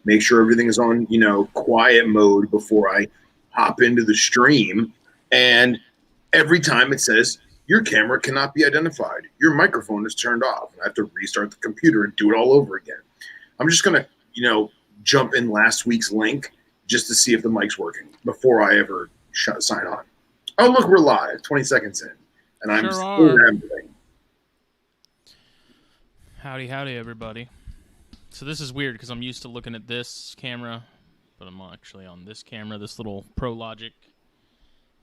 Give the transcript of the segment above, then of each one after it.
make sure everything is on, quiet mode before I hop into the stream. And every time it says, your camera cannot be identified. Your microphone is turned off. I have to restart the computer and do it all over again. I'm just going to, jump in last week's link just to see if the mic's working before I ever sign on. Oh, look, we're live, 20 seconds in. And I'm still rambling. Howdy, everybody. So this is weird because I'm used to looking at this camera, but I'm actually on this camera. This little ProLogic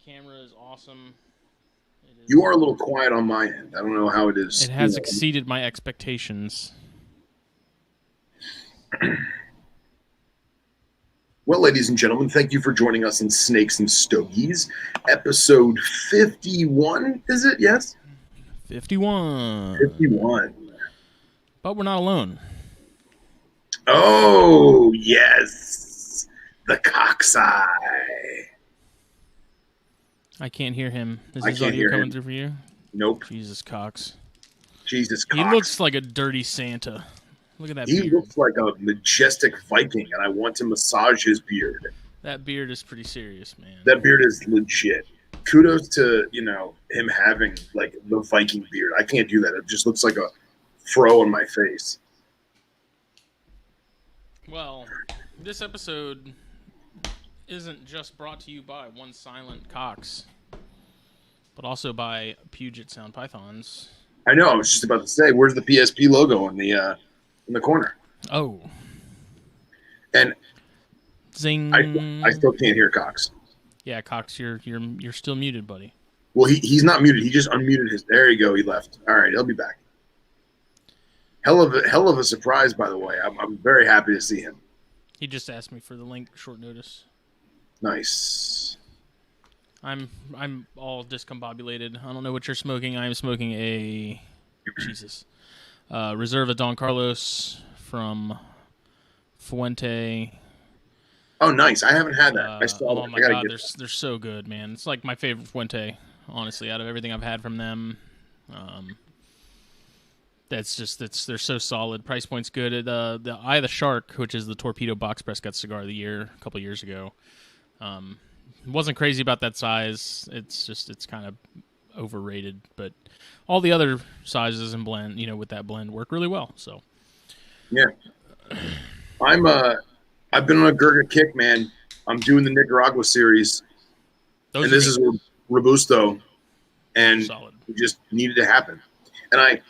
camera is awesome. You are a little quiet on my end. I don't know how it is. It has exceeded my expectations. Well, ladies and gentlemen, thank you for joining us in Snakes and Stogies, episode 51, is it? Yes? 51. 51. But we're not alone. Oh, yes. The Coxeye. I can't hear him. Is his audio coming through for you? Nope. Jesus Cox. Jesus Cox. He looks like a dirty Santa. Look at that beard. He looks like a majestic Viking, and I want to massage his beard. That beard is pretty serious, man. That beard is legit. Kudos to, him having, like, the Viking beard. I can't do that. It just looks like a fro on my face. Well, this episode isn't just brought to you by One Silent Cox, but also by Puget Sound Pythons. I know. I was just about to say, where's the PSP logo in the corner? Oh. And zing. I still can't hear Cox. Yeah, Cox, you're still muted, buddy. Well, he's not muted. He just unmuted his. There you go. He left. All right, he'll be back. Hell of a surprise, by the way. I'm very happy to see him. He just asked me for the link, short notice. Nice. I'm all discombobulated. I don't know what you're smoking. I am smoking a Reserva Don Carlos from Fuente. Oh, nice. I haven't had that. I saw oh, my God. They're so good, man. It's like my favorite Fuente, honestly, out of everything I've had from them. They're so solid. Price point's good. The Eye of the Shark, which is the Torpedo Box Press Cut cigar of the year, a couple years ago. Wasn't crazy about that size. It's kind of overrated, but all the other sizes and blend, with that blend work really well. So, yeah, I've been on a Gurkha kick, man. I'm doing the Nicaragua series, and this is Robusto, and it just needed to happen. And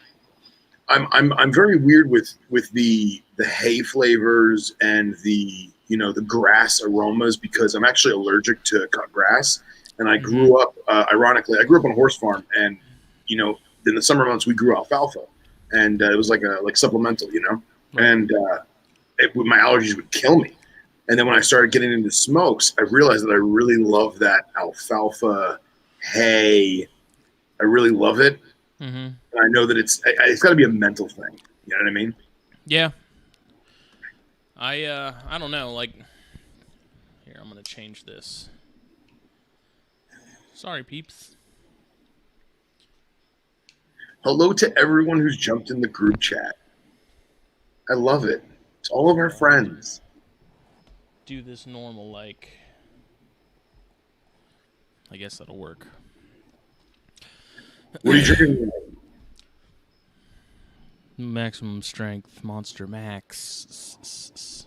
I'm very weird with the hay flavors and the the grass aromas because I'm actually allergic to cut grass. And I grew up, ironically, I grew up on a horse farm, and in the summer months we grew alfalfa, and it was like supplemental, and my allergies would kill me. And then when I started getting into smokes, I realized that I really love that alfalfa hay. I really love it. Mm-hmm. And I know that it's got to be a mental thing. You know what I mean? Yeah. I don't know. Like, here, I'm gonna change this. Sorry, peeps. Hello to everyone who's jumped in the group chat. I love it. It's all of our friends. Do this normal, like. I guess that'll work. What are you drinking? Maximum Strength Monster Max.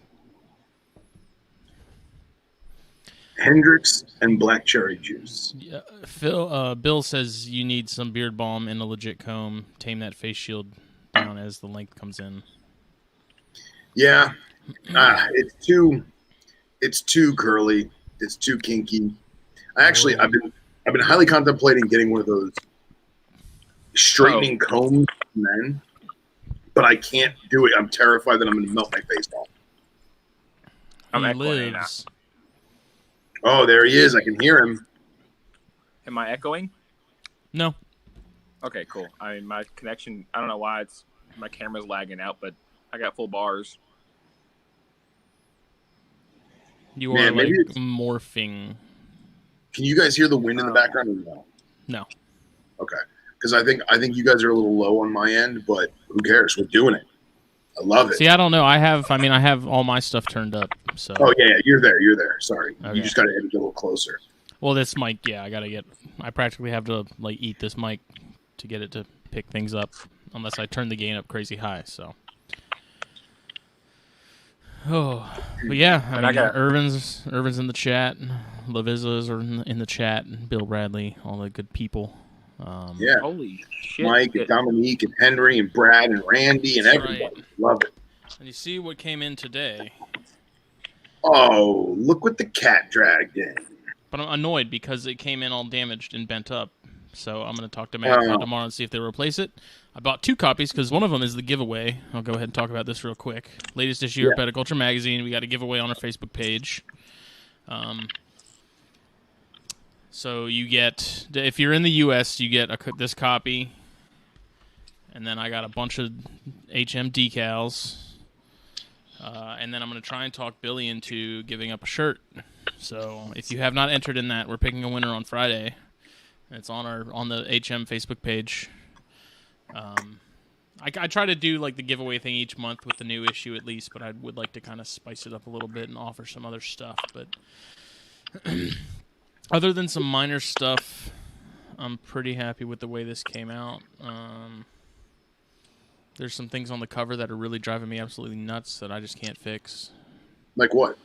Hendrix and black cherry juice. Yeah, Bill says you need some beard balm and a legit comb. Tame that face shield down as the length comes in. Yeah, it's too curly. It's too kinky. I've been highly contemplating getting one of those straightening combs, men, but I can't do it. I'm terrified that I'm going to melt my face off. He lives. Oh, there he is. I can hear him. Am I echoing? No. Okay, cool. I mean, my connection, I don't know why my camera's lagging out, but I got full bars. You are morphing. Can you guys hear the wind in the background or no? No. Okay. Because I think you guys are a little low on my end, but who cares? We're doing it. I love it. See, I don't know. I have all my stuff turned up. So. Oh yeah, you're there. Sorry, Okay. you just got to edit a little closer. Well, this mic, yeah, I practically have to like eat this mic to get it to pick things up, unless I turn the gain up crazy high. So. Oh, but yeah, I got Irvin's in the chat, Laviza's are in the chat, and Bill Bradley, all the good people. Yeah, holy shit! Mike and Dominique and Henry and Brad and Randy and everybody. Right. Love it. And you see what came in today. Oh, look what the cat dragged in. But I'm annoyed because it came in all damaged and bent up. So I'm going to talk to Matt tomorrow and see if they replace it. I bought 2 copies because one of them is the giveaway. I'll go ahead and talk about this real quick. Latest issue of Herpetoculture Magazine. We got a giveaway on our Facebook page. So you get, if you're in the U.S., you get this copy. And then I got a bunch of HM decals. And then I'm going to try and talk Billy into giving up a shirt. So if you have not entered in that, we're picking a winner on Friday. It's on the HM Facebook page. I try to do like the giveaway thing each month with the new issue at least, but I would like to kind of spice it up a little bit and offer some other stuff. But other than some minor stuff, I'm pretty happy with the way this came out. There's some things on the cover that are really driving me absolutely nuts that I just can't fix. Like what?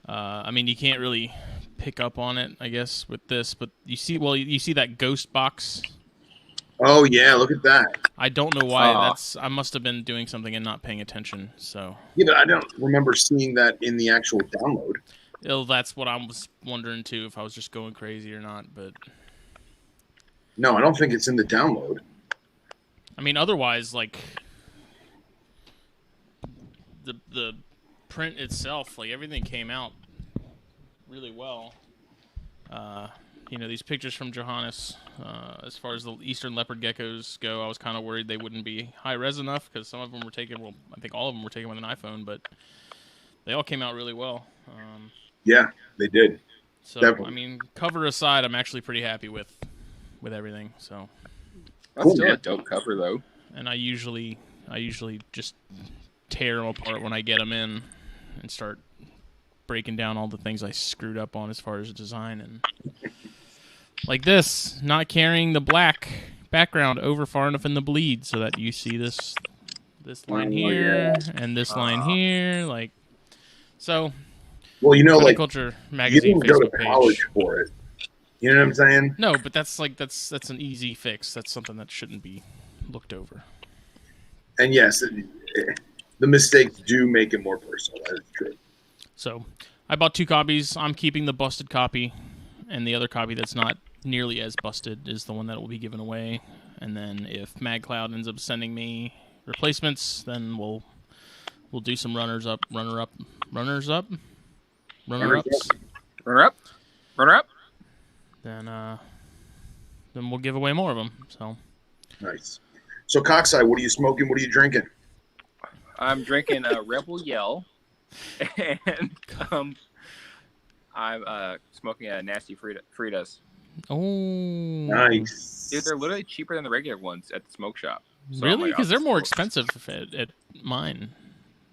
You can't really pick up on it, I guess, with this, but you see that ghost box. Oh yeah, look at that. I don't know why. I must have been doing something and not paying attention. So yeah, but I don't remember seeing that in the actual download. Well, that's what I was wondering too, if I was just going crazy or not. But no, I don't think it's in the download. Otherwise, like the print itself, like everything came out really well. These pictures from Johannes, as far as the eastern leopard geckos go, I was kind of worried they wouldn't be high res enough because some of them were taken. Well, I think all of them were taken with an iPhone, but they all came out really well. Yeah, they did. So definitely. Cover aside, I'm actually pretty happy with everything. So that's still a dope cover though. And I usually just tear them apart when I get them in and start breaking down all the things I screwed up on as far as design, and like this, not carrying the black background over far enough in the bleed so that you see this line here and this line here, like so. Well, Culture Magazine you didn't go to Facebook college page. for it. You know what I'm saying? No, but that's an easy fix. That's something that shouldn't be looked over. And yes, the mistakes do make it more personal. That is true. So, I bought 2 copies. I'm keeping the busted copy, and the other copy that's not nearly as busted is the one that will be given away. And then if MagCloud ends up sending me replacements, then we'll do some runner-ups. Then we'll give away more of them. So nice. So Coxeye, what are you smoking? What are you drinking? I'm drinking a Rebel Yell, and I'm smoking a Nasty Fritas. Oh, nice. Dude, they're literally cheaper than the regular ones at the smoke shop. So really? Because they're more expensive at mine.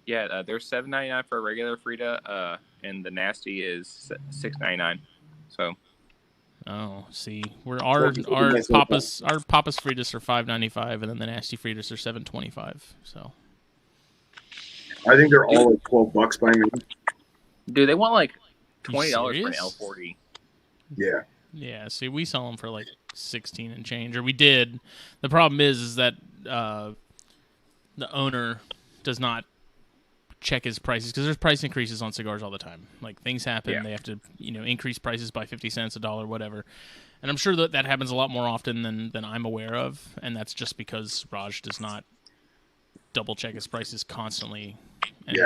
Yeah, they're $7.99 for a regular Frita, and the Nasty is $6.99. So. Oh, see, our Papa's Fritas are $5.95, and then the Nasty Fritas are $7.25. So. I think they're all like $12 by me. Dude, they want like $20 for an L40. Yeah. Yeah. See, we sell them for like 16 and change, or we did. The problem is that the owner does not check his prices because there's price increases on cigars all the time. Like things happen, They have to increase prices by 50 cents, $1, whatever. And I'm sure that happens a lot more often than I'm aware of, and that's just because Raj does not double check his prices constantly. And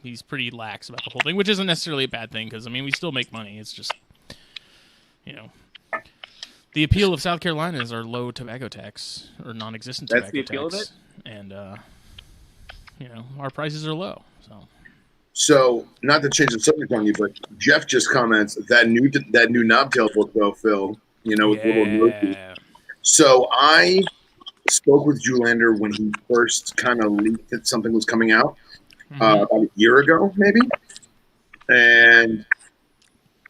he's pretty lax about the whole thing, which isn't necessarily a bad thing because we still make money. It's just the appeal of South Carolina is our low tobacco tax or non-existent tobacco tax. That's the appeal of it? And our prices are low. So not to change the subject on you, but Jeff just comments that new Knobtails book though, Phil. With little notes. So I spoke with Zoolander when he first kind of leaked that something was coming out about a year ago, maybe. And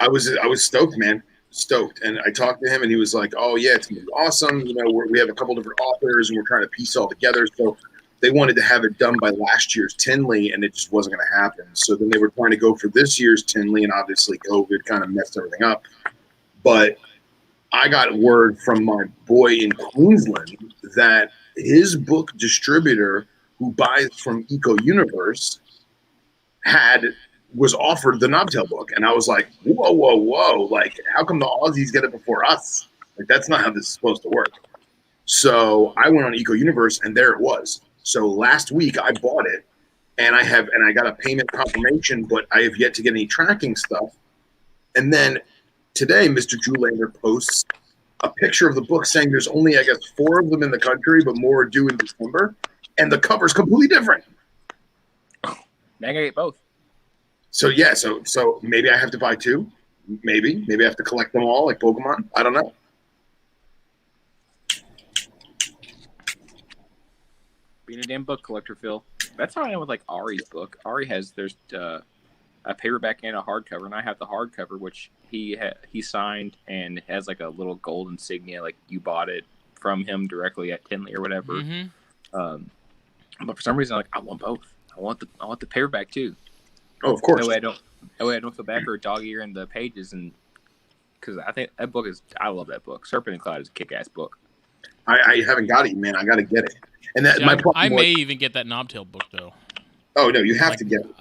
I was stoked, man. Stoked. And I talked to him and he was like, oh yeah, it's gonna be awesome. You know, we have a couple different authors and we're trying to piece it all together. So they wanted to have it done by last year's Tinley and it just wasn't going to happen. So then they were trying to go for this year's Tinley and obviously COVID kind of messed everything up. But I got word from my boy in Queensland that his book distributor who buys from Eco Universe was offered the Knobtail book. And I was like, whoa. Like, how come the Aussies get it before us? Like, that's not how this is supposed to work. So I went on Eco Universe and there it was. So last week I bought it and I got a payment confirmation, but I have yet to get any tracking stuff. And then today, Mr. Zoolander posts a picture of the book saying there's only, I guess, 4 of them in the country, but more are due in December. And the cover's completely different. Now I gotta get both. So yeah, so maybe I have to buy 2. Maybe I have to collect them all like Pokemon. I don't know. Being a damn book collector, Phil. That's how I am with like Ari's book. Ari there's a paperback and a hardcover, and I have the hardcover, which he signed and has like a little gold insignia, like you bought it from him directly at Tinley or whatever. But for some reason, I want both. I want the paperback too. Oh, of course. That way I don't feel bad for a dog ear in the pages, and because I think that book I love that book. Serpent and Cloud is a kick-ass book. I haven't got it, man. I got to get it. And that I may even get that Knobtail book though. Oh no, you have to get it.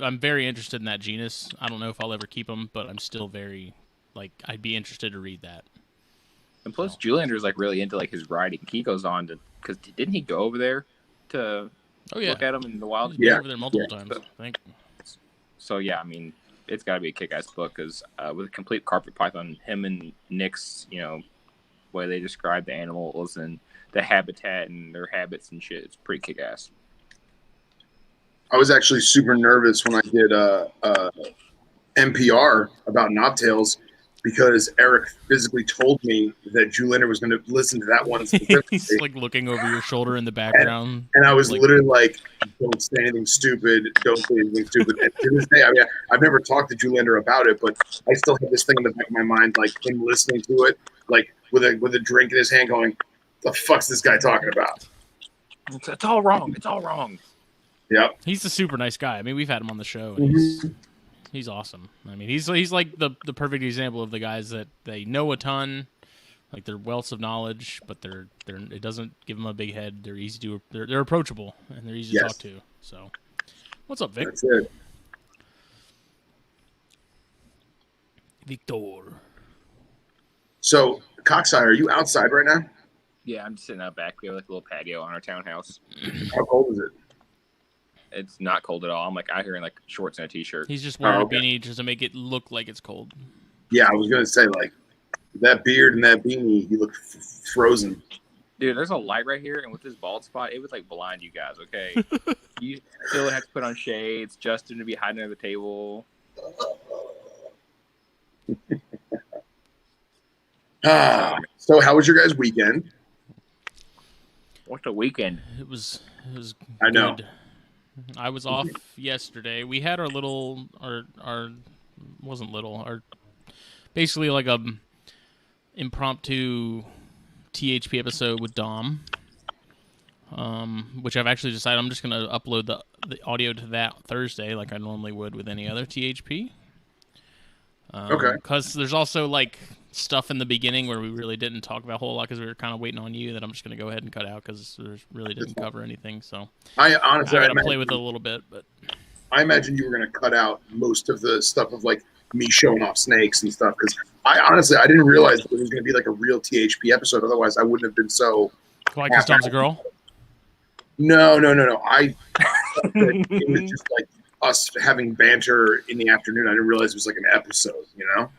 I'm very interested in that genus. I don't know if I'll ever keep them, but I'm still very I'd be interested to read that. And plus, Zoolander is like really into like his writing. He goes on to because didn't he go over there to look at them in the wild? Yeah, over there multiple times. I think. So yeah, I mean, it's got to be a kick-ass book because with a complete carpet python, him and Nick's, way they describe the animals and the habitat and their habits and shit, it's pretty kick-ass. I was actually super nervous when I did NPR about Knobtails because Eric physically told me that Zoolander was going to listen to that one specifically. He's like looking over your shoulder in the background. And I was literally like, don't say anything stupid. Don't say anything stupid. And to this day, I mean, I've never talked to Zoolander about it, but I still have this thing in the back of my mind, like him listening to it, like with a drink in his hand going, the fuck's this guy talking about? It's all wrong. It's all wrong. Yep. He's a super nice guy. I mean, we've had him on the show, and he's awesome. I mean, he's like the perfect example of the guys that they know a ton, like they're wealths of knowledge, but it doesn't give them a big head. They're easy to they're approachable and they're easy to talk to. So, what's up, Vic? That's it. Victor. So, Coxsire, are you outside right now? Yeah, I'm just sitting out back. We have like a little patio on our townhouse. How cold is it? It's not cold at all. I'm like out here in like shorts and a t-shirt. He's just wearing a beanie just to make it look like it's cold. Yeah, I was gonna say like that beard and that beanie, you look frozen. Dude, there's a light right here, and with this bald spot, it would like blind you guys. Okay, you still have to put on shades. Justin to be hiding under the table. So how was your guys' weekend? What's the weekend? It was. I know. Good. I was off yesterday. We had our basically like a impromptu THP episode with Dom, which I've actually decided I'm just going to upload the audio to that Thursday like I normally would with any other THP. Okay. Because there's also like stuff in the beginning where we really didn't talk about a whole lot because we were kind of waiting on you that I'm just going to go ahead and cut out because we really didn't cover anything. So I honestly got to play with it a little bit, but I imagine you were going to cut out most of the stuff of like me showing off snakes and stuff because I didn't realize that it was going to be like a real THP episode. Otherwise, I wouldn't have been so. Why? Because Tom's a girl? No. I it was just like us having banter in the afternoon. I didn't realize it was like an episode, Well,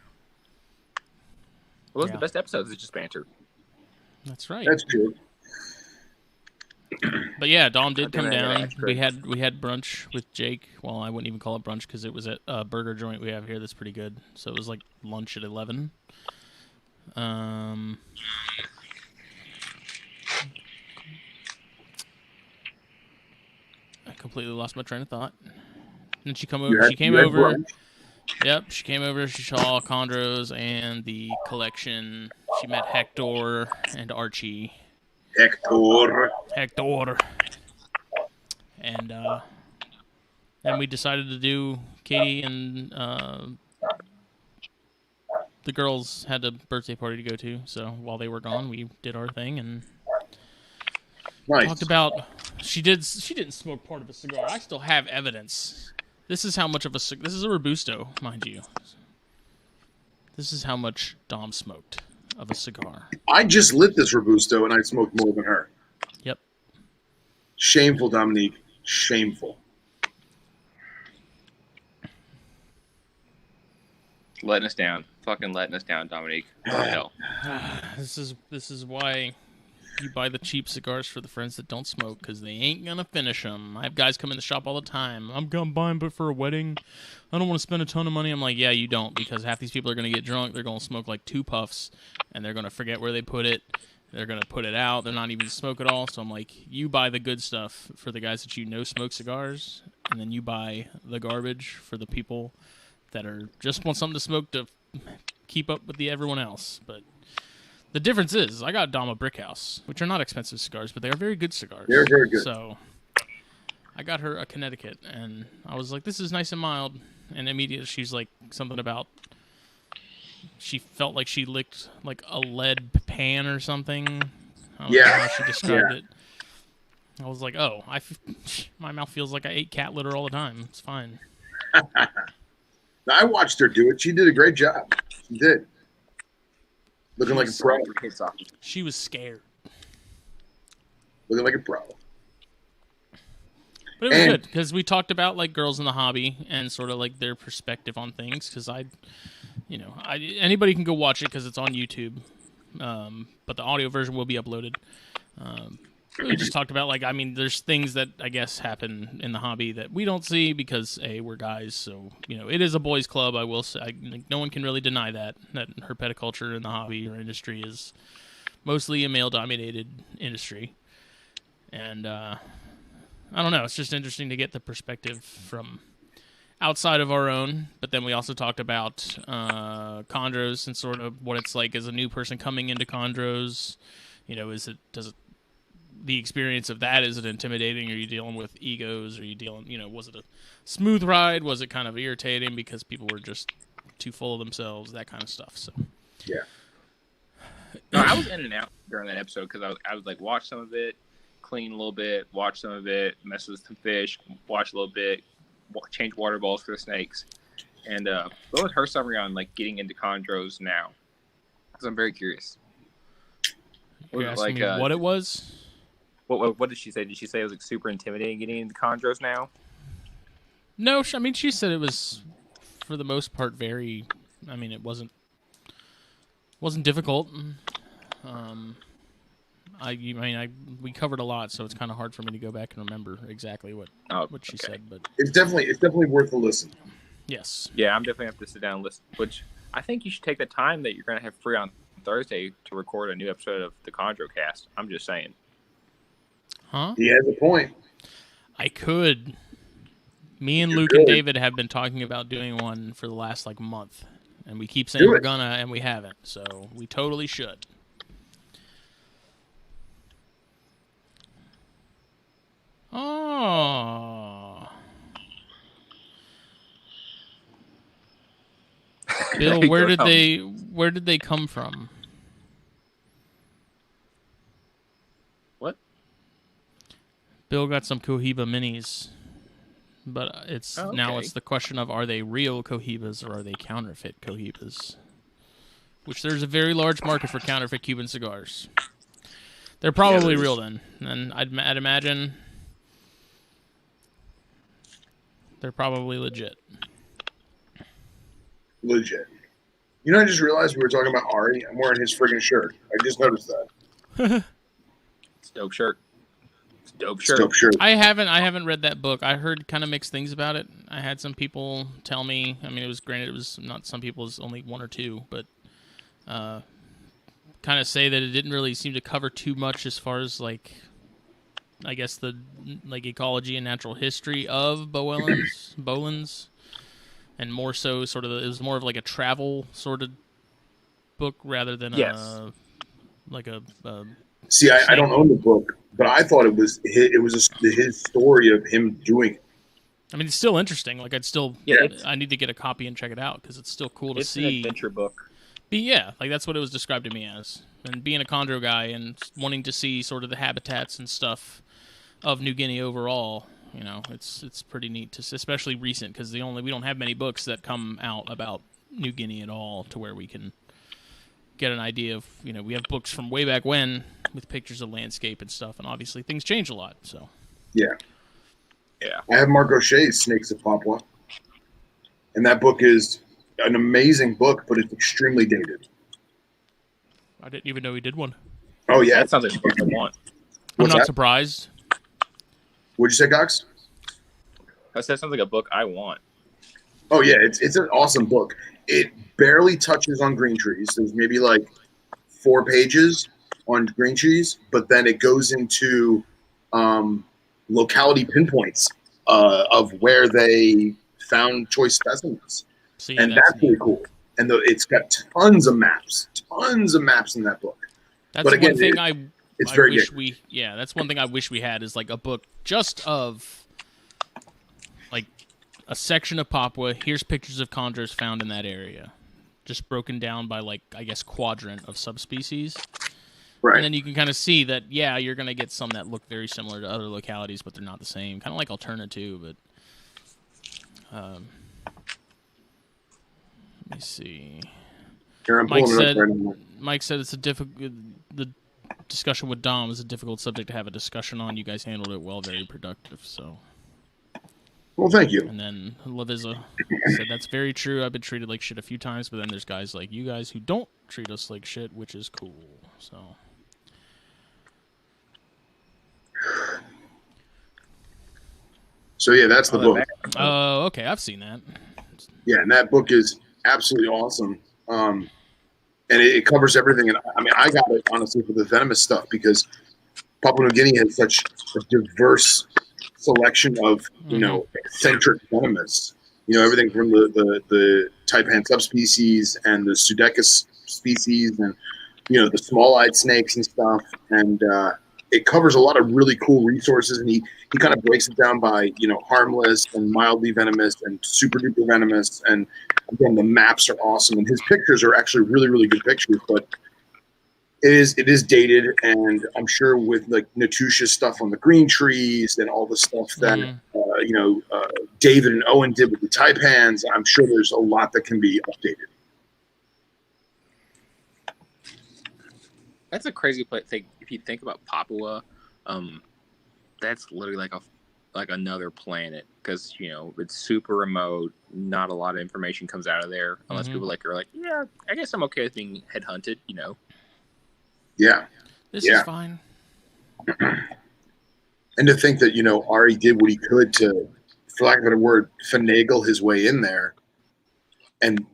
those are the best episodes. It's just banter. That's right. That's true. But yeah, Dom did come down. We had brunch with Jake. Well, I wouldn't even call it brunch because it was at a burger joint we have here that's pretty good. So it was like lunch at 11. completely lost my train of thought. And she came over. She came over. Brunch? Yep, she came over. She saw chondros and the collection. She met Hector and Archie. Hector. And then we decided to do Katie and the girls had a birthday party to go to. So while they were gone, we did our thing and talked about. She didn't smoke part of a cigar. I still have evidence. This is how much of this is a Robusto, mind you. This is how much Dom smoked of a cigar. I just lit this Robusto and I smoked more than her. Yep. Shameful, Dominique. Shameful. Letting us down. Fucking letting us down, Dominique. No. This is why you buy the cheap cigars for the friends that don't smoke, because they ain't gonna finish them. I have guys come in the shop all the time. I'm gonna buy them, but for a wedding, I don't want to spend a ton of money. I'm like, yeah, you don't, because half these people are gonna get drunk. They're gonna smoke like 2 puffs, and they're gonna forget where they put it. They're gonna put it out. They're not even gonna smoke at all. So I'm like, you buy the good stuff for the guys that you know smoke cigars, and then you buy the garbage for the people that are just want something to smoke to keep up with everyone else. But the difference is, I got Dom a Brickhouse, which are not expensive cigars, but they are very good cigars. They're very good. So I got her a Connecticut, and I was like, this is nice and mild. And immediately she's like, something about, she felt like she licked like a lead pan or something. I don't know how she described it. I was like, oh, my mouth feels like I ate cat litter all the time. It's fine. I watched her do it. She did a great job. She did. Looking like a pro. She was scared. Looking like a pro. But it was good, because we talked about like girls in the hobby and sort of like their perspective on things, because anybody can go watch it because it's on YouTube, but the audio version will be uploaded. We just talked about, like, I mean, there's things that I guess happen in the hobby that we don't see because, A, we're guys, so, it is a boys' club, I will say. No one can really deny that herpeticulture in the hobby or industry is mostly a male-dominated industry. And, I don't know, it's just interesting to get the perspective from outside of our own, but then we also talked about chondros and sort of what it's like as a new person coming into chondros. The experience of that, is it intimidating? Are you dealing with egos? Are you dealing, was it a smooth ride? Was it kind of irritating because people were just too full of themselves? That kind of stuff. So, yeah. No, I was in and out during that episode because I was like, watch some of it, clean a little bit, watch some of it, mess with some fish, watch a little bit, change water balls for the snakes. And what was her summary on like getting into chondros now? Because I'm very curious. You're asking me what it was? What did she say? Did she say it was like super intimidating getting into chondros now? No, I mean, she said it was, for the most part, very. I mean, it wasn't difficult. We covered a lot, so it's kind of hard for me to go back and remember exactly what she said. But it's definitely worth a listen. Yes. Yeah, I'm definitely have to sit down and listen. Which I think you should take the time that you're going to have free on Thursday to record a new episode of the Chondro Cast. I'm just saying. Huh? He has a point. I could. Me and Luke and David have been talking about doing one for the last month, and we keep saying we're gonna, and we haven't. So we totally should. Oh, Bill, where did they come from? Bill got some Cohiba minis, but now it's the question of, are they real Cohibas or are they counterfeit Cohibas? Which there's a very large market for counterfeit Cuban cigars. They're probably real then, and I'd imagine they're probably legit. Legit. I just realized we were talking about Ari. I'm wearing his friggin' shirt. I just noticed that. It's a dope shirt. Dope shirt. I haven't read that book. I heard kind of mixed things about it. I had some people tell me. I mean, it was not some people. It was only 1 or 2, but kind of say that it didn't really seem to cover too much as far as I guess the like ecology and natural history of Bolins, and more so sort of it was more of like a travel sort of book rather than a See, I don't own the book, but I thought it was his story of him doing it. I mean, it's still interesting. Like, I need to get a copy and check it out because it's still cool to see. It's an adventure book. Like that's what it was described to me as. And being a chondro guy and wanting to see sort of the habitats and stuff of New Guinea overall, you know, it's pretty neat to, especially recent because we don't have many books that come out about New Guinea at all to where we can get an idea of, you know, we have books from way back when with pictures of landscape and stuff, and obviously things change a lot. So yeah. I have Mark O'Shea's Snakes of Papua, and that book is an amazing book, but it's extremely dated. I didn't even know he did one. Oh yeah, that sounds like a book I want. I'm not surprised. What'd you say, Gox? I said sounds like a book I want. Oh yeah, it's an awesome book. It barely touches on green trees. There's maybe like 4 pages on green trees, but then it goes into locality pinpoints of where they found choice specimens. And that's really cool. And it's got tons of maps in that book. That's but again, one thing that's one thing I wish we had is like a book just of like a section of Papua. Here's pictures of chondros found in that area, just broken down by like I guess quadrant of subspecies. Right. And then you can kind of see that you're going to get some that look very similar to other localities, but they're not the same. Kind of like Alterna, but let me see. Mike said it's the discussion with Dom is a difficult subject to have a discussion on. You guys handled it well, very productive. So, well, thank you. And then Laviza said that's very true. I've been treated like shit a few times, but then there's guys like you guys who don't treat us like shit, which is cool. So yeah, that's the book. Oh, okay, I've seen that. Yeah, and that book is absolutely awesome. And it covers everything. And I mean, I got it honestly for the venomous stuff because Papua New Guinea has such a diverse selection of eccentric venomous. You know, everything from the taipan subspecies and the Pseudechus species, and the small-eyed snakes and stuff. And it covers a lot of really cool resources, and he kind of breaks it down by harmless and mildly venomous and super duper venomous. And again, the maps are awesome, and his pictures are actually really, really good pictures. But it is dated, and I'm sure with like Natush's stuff on the green trees and all the stuff that David and Owen did with the taipans, I'm sure there's a lot that can be updated. That's a crazy thing. If you think about Papua, that's literally like another planet because it's super remote. Not a lot of information comes out of there unless people are like, yeah, I guess I'm okay with being headhunted. Yeah, this is fine. And to think that Ari did what he could to, for lack of a better word, finagle his way in there, and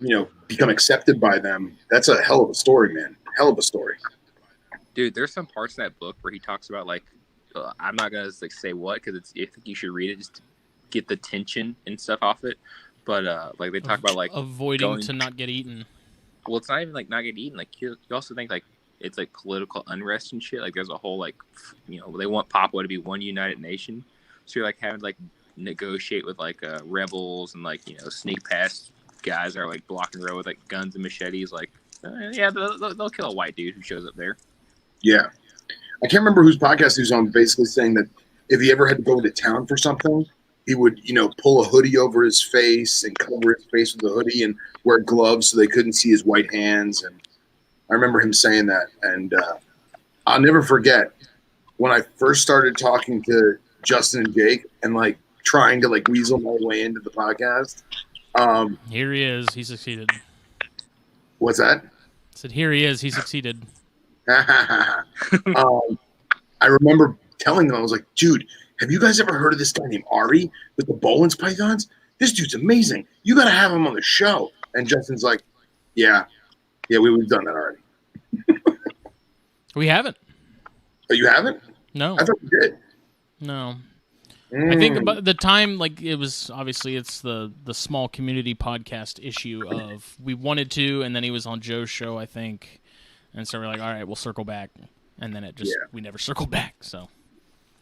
become accepted by them. That's a hell of a story, man. Hell of a story. Dude, there's some parts in that book where he talks about I'm not gonna say what because I think you should read it just to get the tension and stuff off it. But they talk about avoiding to not get eaten. Well, it's not even not get eaten. You also think it's political unrest and shit. There's a whole they want Papua to be one united nation. So you're having to negotiate with rebels and sneak past guys that are blocking the road with guns and machetes. They'll kill a white dude who shows up there. Yeah. I can't remember whose podcast he was on, basically saying that if he ever had to go into town for something, he would, pull a hoodie over his face and cover his face with a hoodie and wear gloves so they couldn't see his white hands. And I remember him saying that. And I'll never forget when I first started talking to Justin and Jake and trying to weasel my way into the podcast. Here he is. He succeeded. What's that? I said, here he is. He succeeded. I remember telling them, I was like, dude, have you guys ever heard of this guy named Ari with the Bolins pythons? This dude's amazing. You got to have him on the show. And Justin's like, yeah, we've done that already. We haven't. Oh, you haven't? No. I thought we did. No. I think about the time, like, it was obviously it's the small community podcast issue of we wanted to, and then he was on Joe's show, I think, and so we're like, all right, we'll circle back, and then it just we never circled back. So,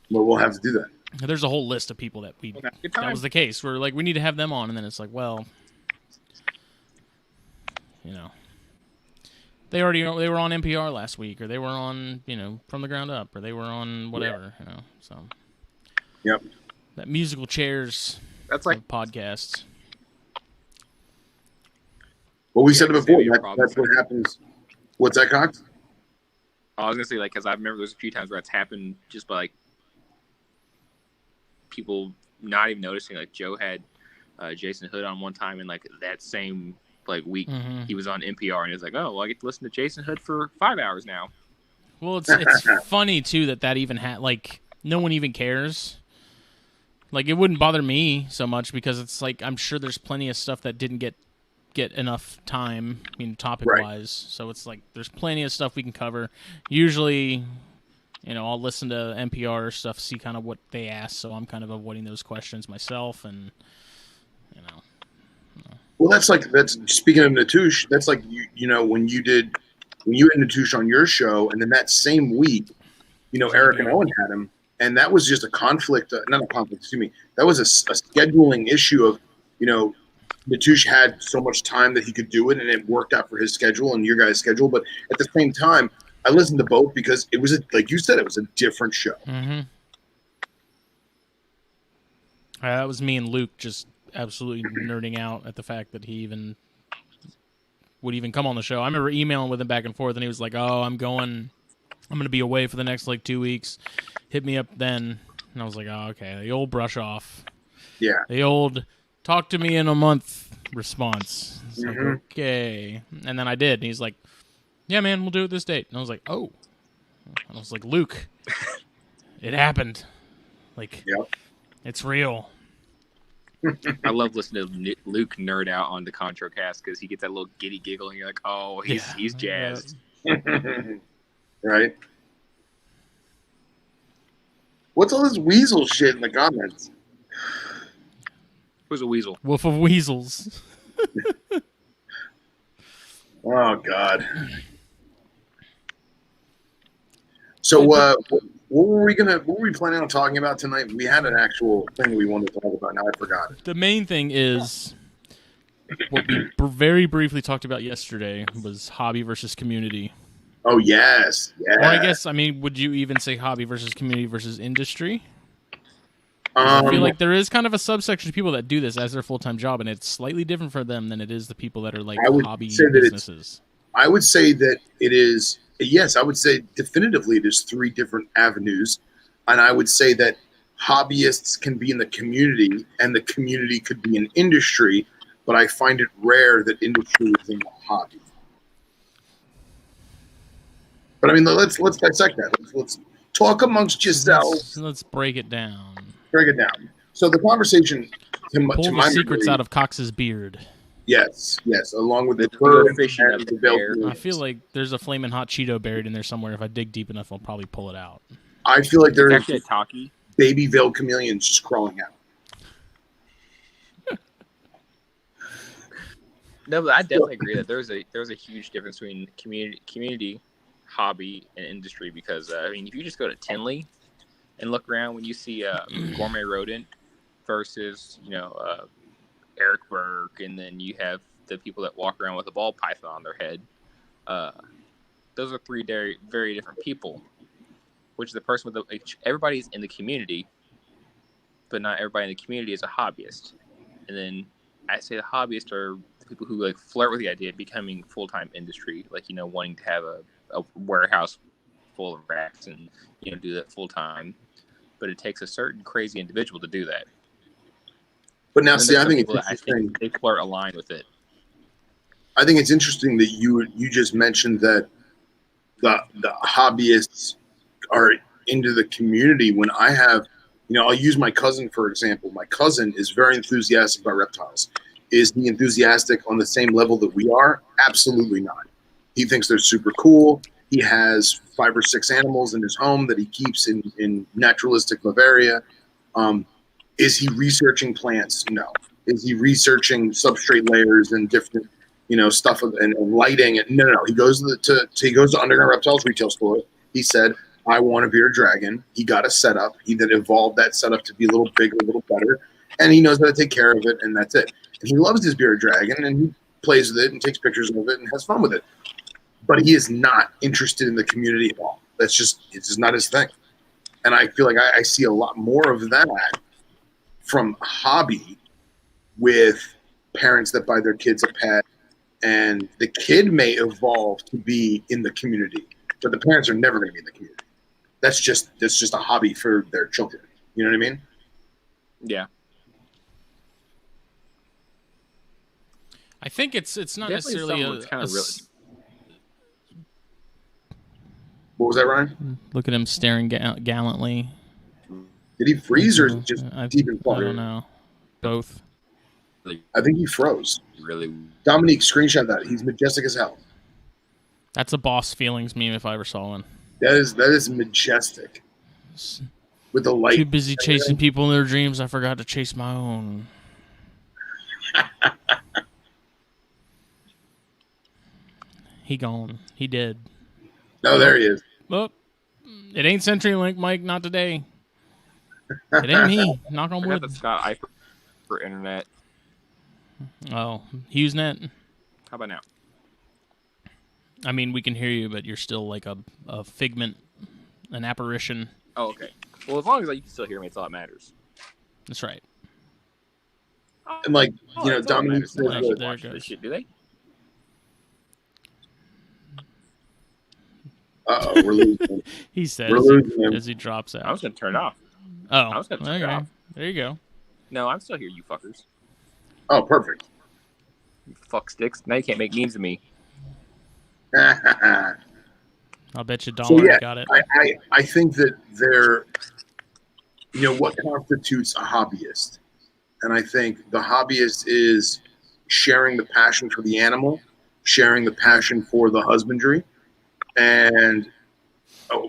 well, we'll have to do that. There's a whole list of people that that was the case. We're like, we need to have them on, and then it's like, well, you know, they were on NPR last week, or they were on, you know, From the Ground Up, or they were on whatever, you know, so. Yep. That musical chairs. That's like podcasts. Well, we said it before. That's what happens. What's that, Cox? I was gonna say, like, because I remember there's a few times where it's happened just by like people not even noticing. Like Joe had Jason Hood on one time, and like that same like week he was on NPR, and he was like, "Oh, well, I get to listen to Jason Hood for 5 hours now." Well, it's funny too that even had like no one even cares. Like, it wouldn't bother me so much because it's like I'm sure there's plenty of stuff that didn't get enough time, you know, topic-wise. Right. So it's like there's plenty of stuff we can cover. Usually, you know, I'll listen to NPR stuff, see kind of what they ask, so I'm kind of avoiding those questions myself, and, you know. Well, that's speaking of Natush, that's like, you know, when you had Natush on your show, and then that same week, you know, Eric and Owen had him. And that was just a conflict, not a conflict, excuse me. That was a scheduling issue of, you know, Natush had so much time that he could do it, and it worked out for his schedule and your guys' schedule. But at the same time, I listened to both because it was, like you said, it was a different show. Mm-hmm. That was me and Luke just absolutely nerding out at the fact that he even would even come on the show. I remember emailing with him back and forth, and he was like, "Oh, I'm going to be away for the next, like, 2 weeks. Hit me up then." And I was like, "Oh, okay." The old brush off. Yeah. The old talk to me in a month response. It's like, okay. And then I did. And he's like, "Yeah, man, we'll do it this date." And I was like, "Oh." And I was like, "Luke, it happened. Like, it's real." I love listening to Luke nerd out on the ControCast because he gets that little giddy giggle, and you're like, "Oh, he's jazzed." Right? What's all this weasel shit in the comments? Who's a weasel? Wolf of weasels. Oh, God. So, what were we planning on talking about tonight? We had an actual thing we wanted to talk about. Now I forgot it. The main thing is what we very briefly talked about yesterday was hobby versus community. Oh, yes. Yeah. Or I guess, I mean, would you even say hobby versus community versus industry? I feel like there is kind of a subsection of people that do this as their full-time job, and it's slightly different for them than it is the people that are like hobby businesses. I would say that it is, yes, I would say definitively it is 3 different avenues. And I would say that hobbyists can be in the community and the community could be an industry, but I find it rare that industry is in the hobby. But I mean, let's dissect that. Let's talk amongst yourselves. Let's break it down. So the conversation, pull the secrets out of Cox's beard. Yes, along with the bird and the bear. I feel like there's a flaming hot Cheeto buried in there somewhere. If I dig deep enough, I'll probably pull it out. I feel like there's actually a talkie. Baby veiled chameleons just crawling out. No, but I definitely agree that there's a huge difference between community, hobby, and industry. Because I mean, if you just go to Tinley and look around, when you see a gourmet rodent versus Eric Berg, and then you have the people that walk around with a ball python on their head. Those are 3 very, very different people. Which is the person with everybody's in the community, but not everybody in the community is a hobbyist. And then I say the hobbyists are the people who like flirt with the idea of becoming full-time industry, like wanting to have a warehouse full of racks and do that full-time. But it takes a certain crazy individual to do that. But now, see, I think it's interesting. They flirt aligned with it. I think it's interesting that you just mentioned that the hobbyists are into the community. When I have, I'll use my cousin for example. My cousin is very enthusiastic about reptiles. Is he enthusiastic on the same level that we are? Absolutely not. He thinks they're super cool. He has 5 or 6 animals in his home that he keeps in naturalistic Bavaria. Is he researching plants? No. Is he researching substrate layers and different, stuff and lighting? No. He goes to Underground Reptiles retail store. He said, I want a bearded dragon. He got a setup. He then evolved that setup to be a little bigger, a little better, and he knows how to take care of it, and that's it. And he loves his bearded dragon, and he plays with it and takes pictures of it and has fun with it. But he is not interested in the community at all. It's just not his thing. And I feel like I see a lot more of that from hobby with parents that buy their kids a pet, and the kid may evolve to be in the community, but the parents are never going to be in the community. That's just a hobby for their children. You know what I mean? Yeah. I think it's not necessarily What was that, Ryan? Look at him staring gallantly. Did he freeze or just deep in water? I don't know. Both. I think he froze. Really? Dominique, screenshot that. He's majestic as hell. That's a Boss Feelings meme if I ever saw one. That is majestic. With the light. Too busy chasing people in their dreams, I forgot to chase my own. He gone. He dead. No, there he is. Oh, it ain't CenturyLink, Mike. Not today. It ain't me. Knock on wood. That's got I for internet. Oh, HughesNet. How about now? I mean, we can hear you, but you're still like a figment, an apparition. Oh, okay. Well, as long as you can still hear me, it's all that matters. That's right. And Dominique says watch this shit, do they? Uh-oh, we're losing. He says as he drops out. I was going to turn it off. Oh, I was going to turn it off. There you go. No, I'm still here, you fuckers. Oh, perfect. You fuck sticks. Now you can't make memes of me. I'll bet you $1 got it. I think that what constitutes a hobbyist? And I think the hobbyist is sharing the passion for the animal, sharing the passion for the husbandry, and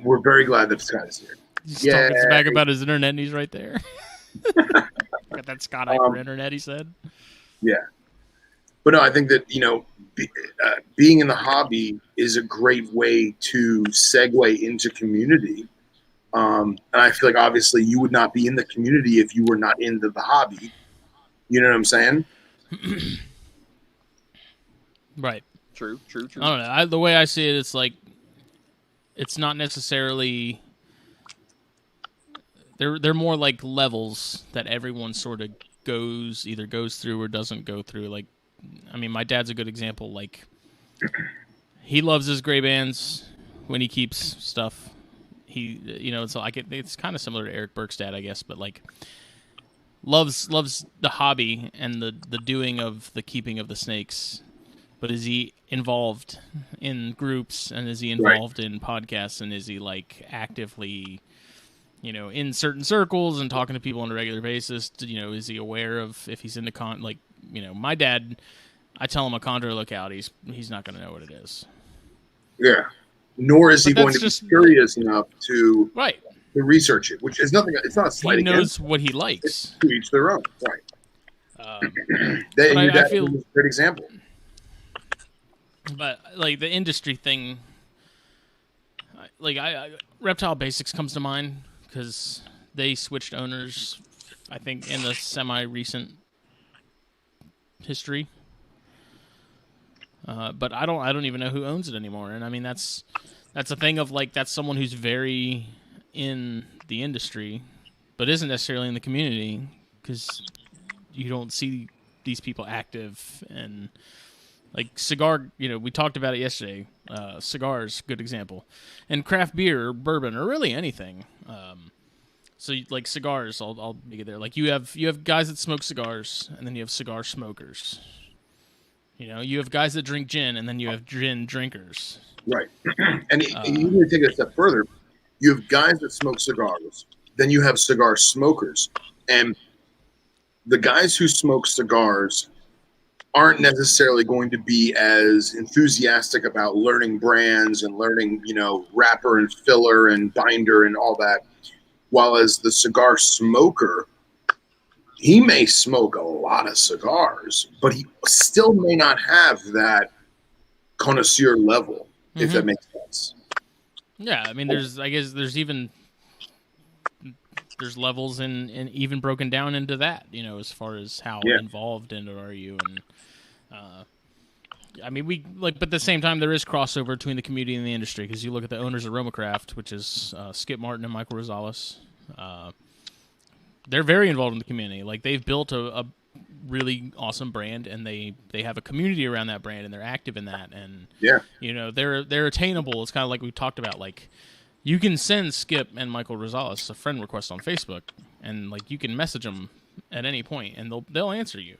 we're very glad that Scott is here. He's talking smack about his internet, and he's right there. Got that Scott Hyper internet, he said. Yeah. But no, I think that, being in the hobby is a great way to segue into community. And I feel like obviously you would not be in the community if you were not into the hobby. You know what I'm saying? Right. True. I don't know. The way I see it, it's like, it's not necessarily... They're more like levels that everyone sort of either goes through or doesn't go through. Like, I mean, my dad's a good example. Like, he loves his gray bands when he keeps stuff. It's kind of similar to Eric Burke's dad, I guess, but like, loves the hobby and the doing of the keeping of the snakes. But is he involved in groups, and is he involved in podcasts, and is he like actively, in certain circles and talking to people on a regular basis? Is he aware of if he's into my dad? I tell him a chondro lookout, he's not going to know what it is. Yeah. Nor is he going to be curious enough to research it, which is nothing. It's not a slight. He knows what he likes. It's to each their own. Right. I feel a great example. But like the industry thing, Reptile Basics comes to mind because they switched owners, I think, in the semi-recent history. But I don't even know who owns it anymore. And I mean, that's a thing of like, that's someone who's very in the industry, but isn't necessarily in the community, because you don't see these people active. And like cigar, we talked about it yesterday. Cigars, good example, and craft beer, or bourbon, or really anything. So like cigars, I'll make it there. Like you have guys that smoke cigars, and then you have cigar smokers. You have guys that drink gin, and then you have gin drinkers. Right. And you need to take it a step further. You have guys that smoke cigars. Then you have cigar smokers. And the guys who smoke cigars aren't necessarily going to be as enthusiastic about learning brands and learning, wrapper and filler and binder and all that. While as the cigar smoker, he may smoke a lot of cigars, but he still may not have that connoisseur level, if that makes sense. Yeah, I mean, there's levels and even broken down into that, as far as how involved in it are you, and I mean, but at the same time, there is crossover between the community and the industry, because you look at the owners of Romacraft, which is Skip Martin and Michael Rosales. They're very involved in the community. Like, they've built a really awesome brand, and they have a community around that brand, and they're active in that, and they're attainable. It's kind of like we talked about, like, you can send Skip and Michael Rosales a friend request on Facebook, and like you can message them at any point, and they'll answer you.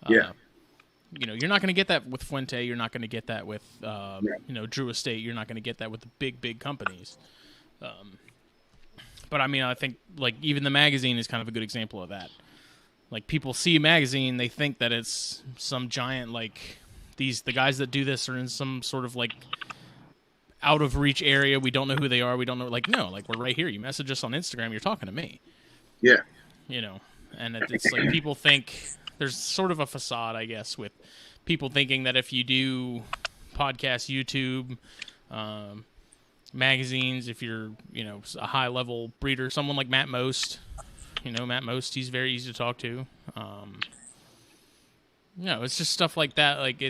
You're not going to get that with Fuente. You're not going to get that with Drew Estate. You're not going to get that with the big companies. But I mean, I think like even the magazine is kind of a good example of that. Like, people see a magazine, they think that it's some giant, like, the guys that do this are in some sort of like out of reach area. We don't know who they are. We don't know. Like, no, like, we're right here. You message us on Instagram. You're talking to me. Yeah. And it's like people think there's sort of a facade, I guess, with people thinking that if you do podcasts, YouTube, magazines, if you're, a high level breeder, someone like Matt Most, Matt Most, he's very easy to talk to. It's just stuff like that. Like,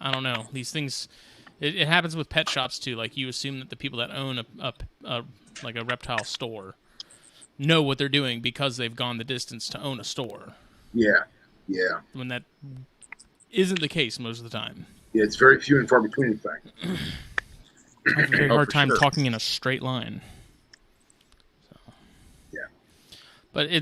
I don't know. These things, it happens with pet shops too. Like, you assume that the people that own a reptile store know what they're doing because they've gone the distance to own a store. Yeah. Yeah. When that isn't the case most of the time. Yeah, it's very few and far between, in fact. I have a very hard time talking in a straight line. So. Yeah. But I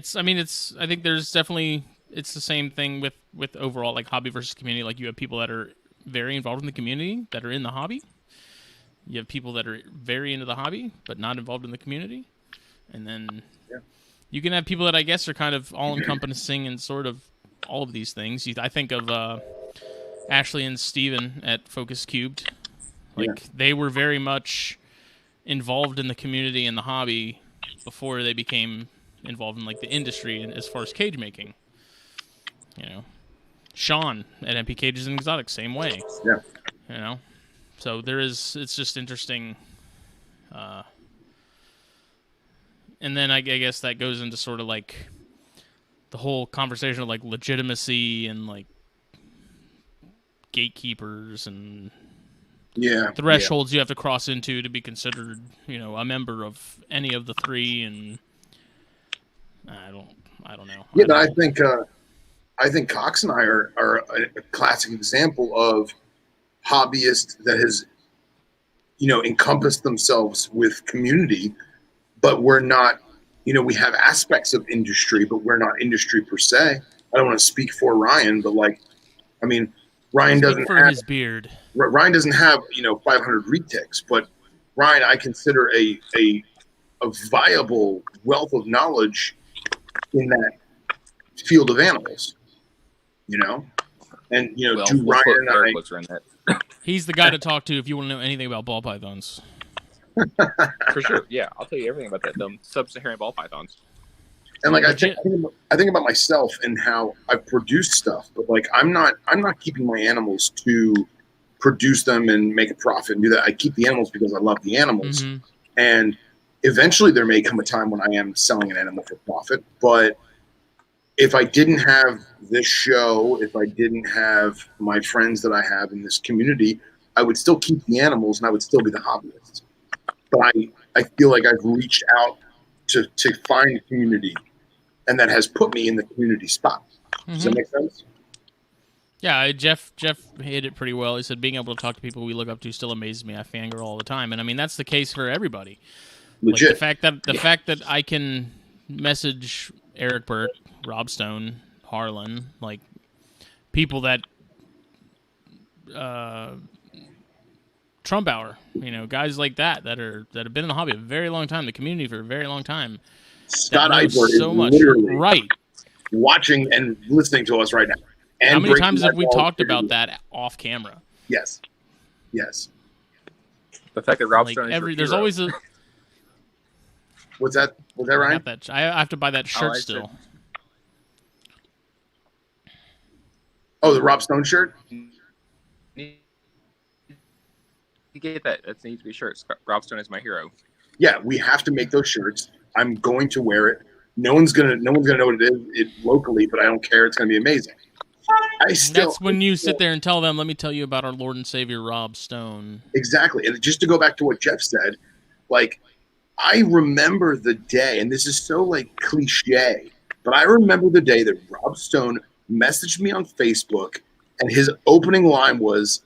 think there's definitely, it's the same thing with overall, like, hobby versus community. Like, you have people that are very involved in the community that are in the hobby. You have people that are very into the hobby but not involved in the community. And then you can have people that I guess are kind of all-encompassing and sort of all of these things. I think of Ashley and Steven at Focus Cubed. Like, they were very much involved in the community and the hobby before they became involved in, like, the industry and as far as cage making. Sean at MP Cages and Exotics, same way. Yeah. So it's just interesting. And then I guess that goes into sort of like the whole conversation of like legitimacy and like gatekeepers and thresholds you have to cross into to be considered, a member of any of the three. And I don't know. Yeah, but I think Cox and I are a classic example of hobbyists that has, encompassed themselves with community, but we're not, we have aspects of industry, but we're not industry per se. I don't want to speak for Ryan, but Ryan doesn't have his beard. Ryan doesn't have 500 retics, but Ryan, I consider a viable wealth of knowledge in that field of animals. And do Ryan and I. He's the guy to talk to if you want to know anything about ball pythons. For sure, yeah, I'll tell you everything about that. Them sub-Saharan ball pythons. And I think about myself and how I produce stuff, but I'm not keeping my animals to produce them and make a profit and do that. I keep the animals because I love the animals, and eventually there may come a time when I am selling an animal for profit. But if I didn't have this show, if I didn't have my friends that I have in this community, I would still keep the animals and I would still be the hobbyist. But I feel like I've reached out to find a community, and that has put me in the community spot. Does that make sense? Yeah, Jeff hit it pretty well. He said being able to talk to people we look up to still amazes me. I fangirl all the time, and that's the case for everybody. Legit. Like the fact that I can message Eric Burt, Rob Stone, Harlan, like people that Trumpauer, guys like that have been in the hobby a very long time, the community for a very long time. Scott Eibert is so much literally right watching and listening to us right now. And how many breaking times have we eyeballs talked for about you. that off camera? Yes. Yes. The fact that Rob Like Stone is your there's hero. always a. Was that I right? got that. I have to buy that shirt I still. Oh, the Rob Stone shirt? You get that. That needs to be a shirt. Rob Stone is my hero. Yeah, we have to make those shirts. I'm going to wear it. No one's gonna know what it is locally, but I don't care. It's gonna be amazing. That's when you sit there and tell them, let me tell you about our Lord and Savior, Rob Stone. Exactly. And just to go back to what Jeff said, like, I remember the day, and this is so, like, cliche, but I remember the day that Rob Stone messaged me on Facebook, and his opening line was,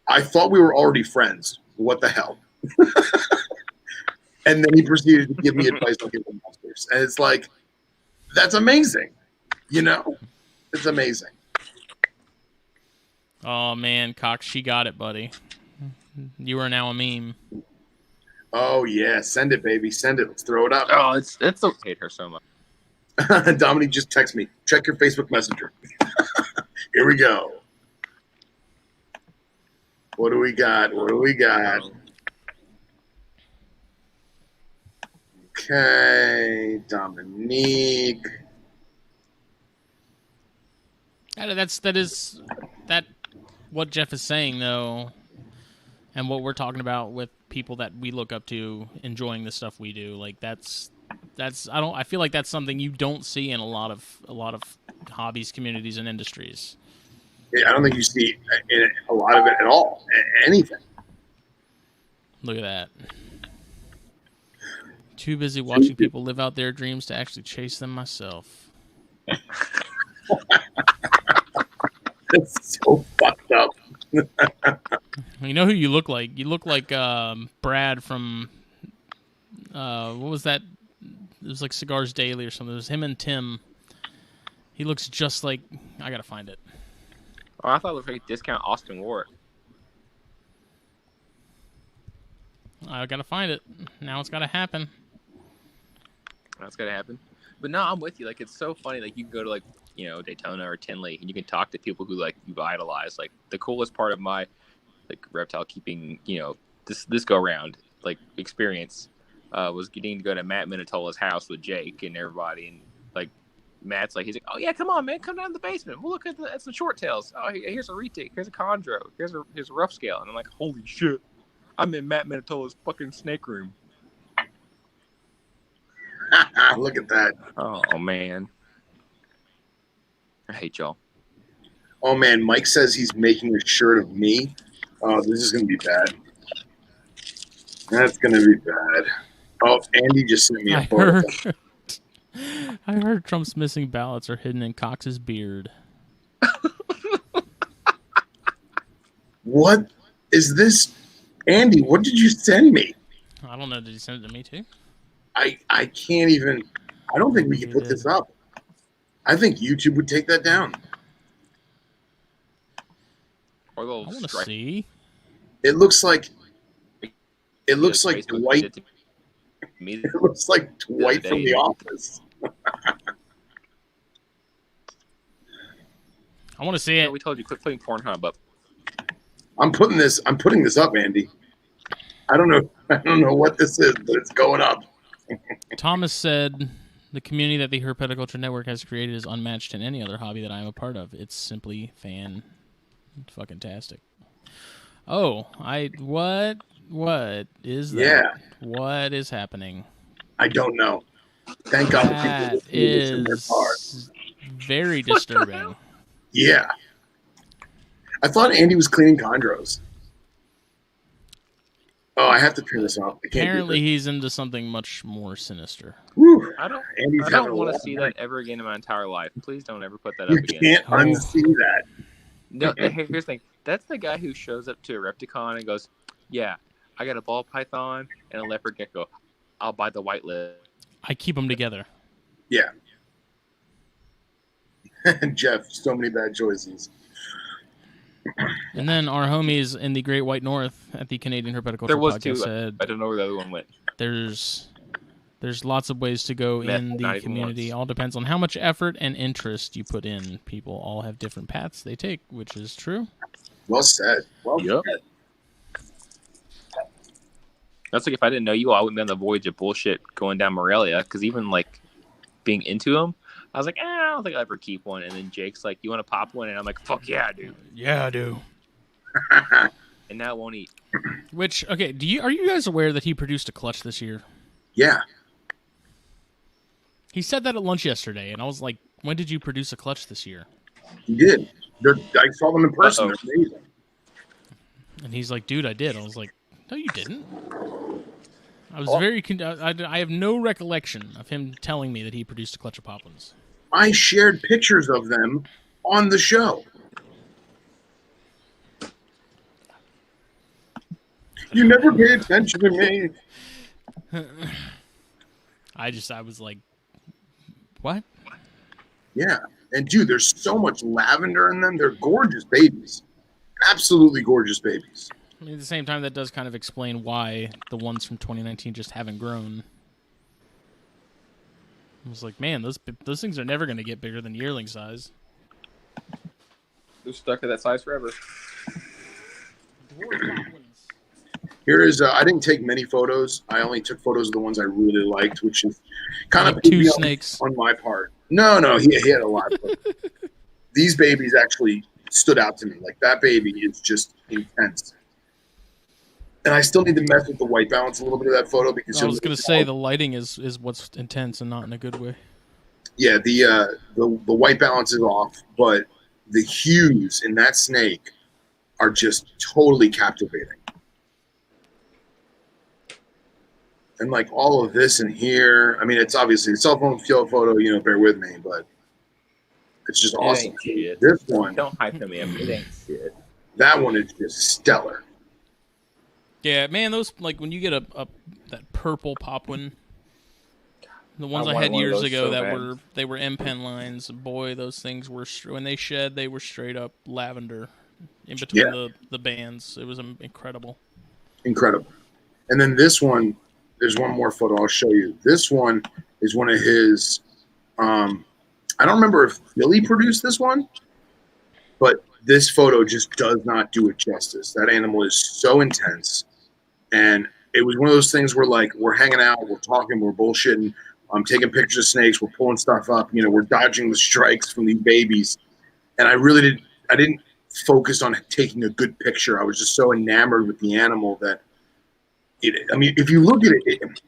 I thought we were already friends. What the hell? And then he proceeded to give me advice on Hidden Monsters. And it's like, that's amazing. You know? It's amazing. Oh, man, Cox, she got it, buddy. You are now a meme. Oh, yeah. Send it, baby. Send it. Let's throw it up. Oh, it's so I hate her so much. Dominique just text me. Check your Facebook Messenger. Here we go. What do we got? What do we got? Okay, Dominique. That is what Jeff is saying though, and what we're talking about with people that we look up to enjoying the stuff we do. Like that's I feel like that's something you don't see in a lot of hobbies, communities, and industries. I don't think you see a lot of it at all. Anything. Look at that. Too busy watching people live out their dreams to actually chase them myself. That's so fucked up. You know who you look like? You look like Brad from what was that? It was like Cigars Daily or something. It was him and Tim. He looks just like. I gotta find it. Oh, I thought it looked like Discount Austin Ward. I gotta find it. Now it's gotta happen. That's gonna happen. But no, I'm with you. Like, it's so funny. Like, you can go to, like, you know, Daytona or Tinley, and you can talk to people who, like, you've idolized. Like, the coolest part of my, like, reptile keeping, you know, this go around, like, experience was getting to go to Matt Minatola's house with Jake and everybody, and, like, Matt's like, he's like, oh yeah, come on, man, come down to the basement. We'll look at the short tails. Oh, here's a retic, here's a chondro, here's a rough scale, and I'm like, holy shit, I'm in Matt Minatola's fucking snake room. Look at that. Oh man, I hate y'all. Oh man, Mike says he's making a shirt of me. Oh, this is gonna be bad. That's gonna be bad. Oh, Andy just sent me a photo. I heard Trump's missing ballots are hidden in Cox's beard. What is this? Andy, what did you send me? I don't know. Did you send it to me too? I can't even. I don't think we can put this up. I think YouTube would take that down. Or I want to see. It looks like. It looks like Dwight. It looks like Dwight from The Office. I want to see it. We told you quit playing Pornhub up. I'm putting this up, Andy. I don't know what this is, but it's going up. Thomas said, the community that the Herpetoculture Network has created is unmatched in any other hobby that I am a part of. It's simply fan-fucking-tastic. Oh, what is that? Yeah. What is happening? I don't know. Thank God. That is very disturbing. Yeah. I thought Andy was cleaning chondros. Oh, I have to turn this off. Apparently, he's into something much more sinister. Whew. I don't want to see that ever again in my entire life. Please don't ever put that up again. You can't unsee that. No, here's the thing. That's the guy who shows up to a Repticon and goes, yeah, I got a ball python and a leopard gecko. I'll buy the white lip. I keep them together. Yeah. Jeff, so many bad choices. And then our homies in the Great White North at the Canadian Herpetoculture There was Podcast two. said, I don't know where the other one went. there's There's lots of ways to go Met in the 91 community. once. All depends on how much effort and interest you put in. People all have different paths they take, which is true. Well said. Well Yep. said. That's like if I didn't know you, I wouldn't be on the voyage of bullshit going down Morelia. Because even like being into them, I was like, I don't think I'll ever keep one. And then Jake's like, you want to pop one? And I'm like, fuck yeah, I do. Yeah, I do. And now it won't eat. Which, okay, are you guys aware that he produced a clutch this year? Yeah. He said that at lunch yesterday, and I was like, when did you produce a clutch this year? He did. I saw them in person. Uh-oh. They're amazing. And he's like, dude, I did. I was like, no, you didn't. I was I have no recollection of him telling me that he produced a clutch of Poplins. I shared pictures of them on the show. You never pay attention to me. I was like, what? Yeah. And dude, there's so much lavender in them. They're gorgeous babies. Absolutely gorgeous babies. I mean, at the same time, that does kind of explain why the ones from 2019 just haven't grown. I was like, man, those things are never going to get bigger than yearling size. They're stuck at that size forever. Here is, I didn't take many photos. I only took photos of the ones I really liked, which is kind like of two snakes on my part. No, he had a lot. These babies actually stood out to me. Like, that baby is just intense. And I still need to mess with the white balance a little bit of that photo because I was going to say the lighting is what's intense and not in a good way. Yeah, the white balance is off, but the hues in that snake are just totally captivating. And like all of this in here, I mean, it's obviously a cell phone photo, bear with me, but it's just awesome. This one, don't hype him up. It ain't shit. That one is just stellar. Yeah, man, those, like, when you get that purple pop one, the ones I had years ago they were M-Pen lines, boy, those things were, when they shed, they were straight up lavender in between the bands. It was incredible. Incredible. And then this one, there's one more photo I'll show you. This one is one of his, I don't remember if Billy produced this one, but this photo just does not do it justice. That animal is so intense. And it was one of those things where, like, we're hanging out, we're talking, we're bullshitting. I'm taking pictures of snakes, we're pulling stuff up. We're dodging the strikes from these babies. And I didn't focus on taking a good picture. I was just so enamored with the animal that, if you look at it,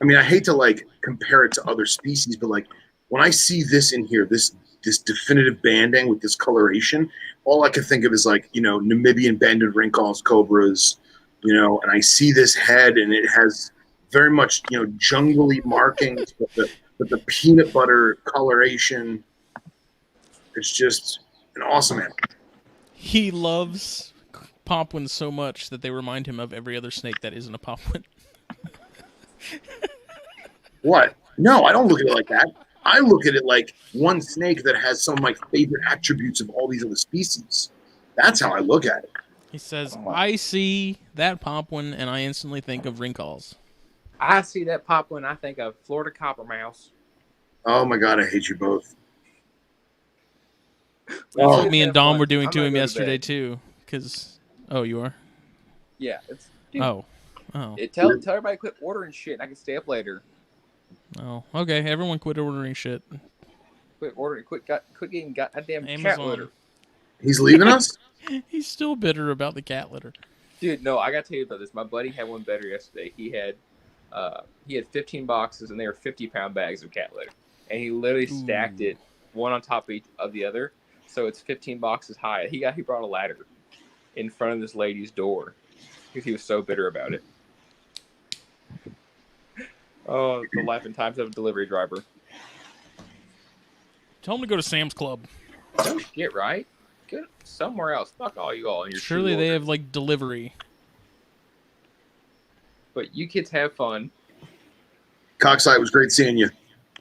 I hate to, like, compare it to other species, but, like, when I see this in here, this definitive banding with this coloration, all I can think of is, like, Namibian banded wrinkles, cobras, and I see this head and it has very much, jungly markings, but the peanut butter coloration, it's just an awesome animal. He loves Pomplins so much that they remind him of every other snake that isn't a Pomplin. What? No, I don't look at it like that. I look at it like one snake that has some of my favorite attributes of all these other species. That's how I look at it. He says, I see that Pomplin and I instantly think of wrinkles. I see that Pomplin, I think of Florida coppermouse. Oh my God, I hate you both. That's what me and Dom were doing to him yesterday too. You are? Yeah. Dude, oh. Tell everybody to quit ordering shit and I can stay up later. Oh, okay. Everyone quit ordering shit. Quit ordering. Quit getting goddamn Amazon. cat litter. He's leaving us? He's still bitter about the cat litter. Dude, no, I got to tell you about this. My buddy had one better yesterday. He had 15 boxes and they were 50-pound bags of cat litter. And he literally stacked it one on top of the other. So it's 15 boxes high. He brought a ladder in front of this lady's door because he was so bitter about it. Oh, the life and times of a delivery driver. Tell him to go to Sam's Club. No shit, right? Go somewhere else. Fuck all you all in your Surely they have, like, delivery. But you kids have fun. Coxeye, it was great seeing you.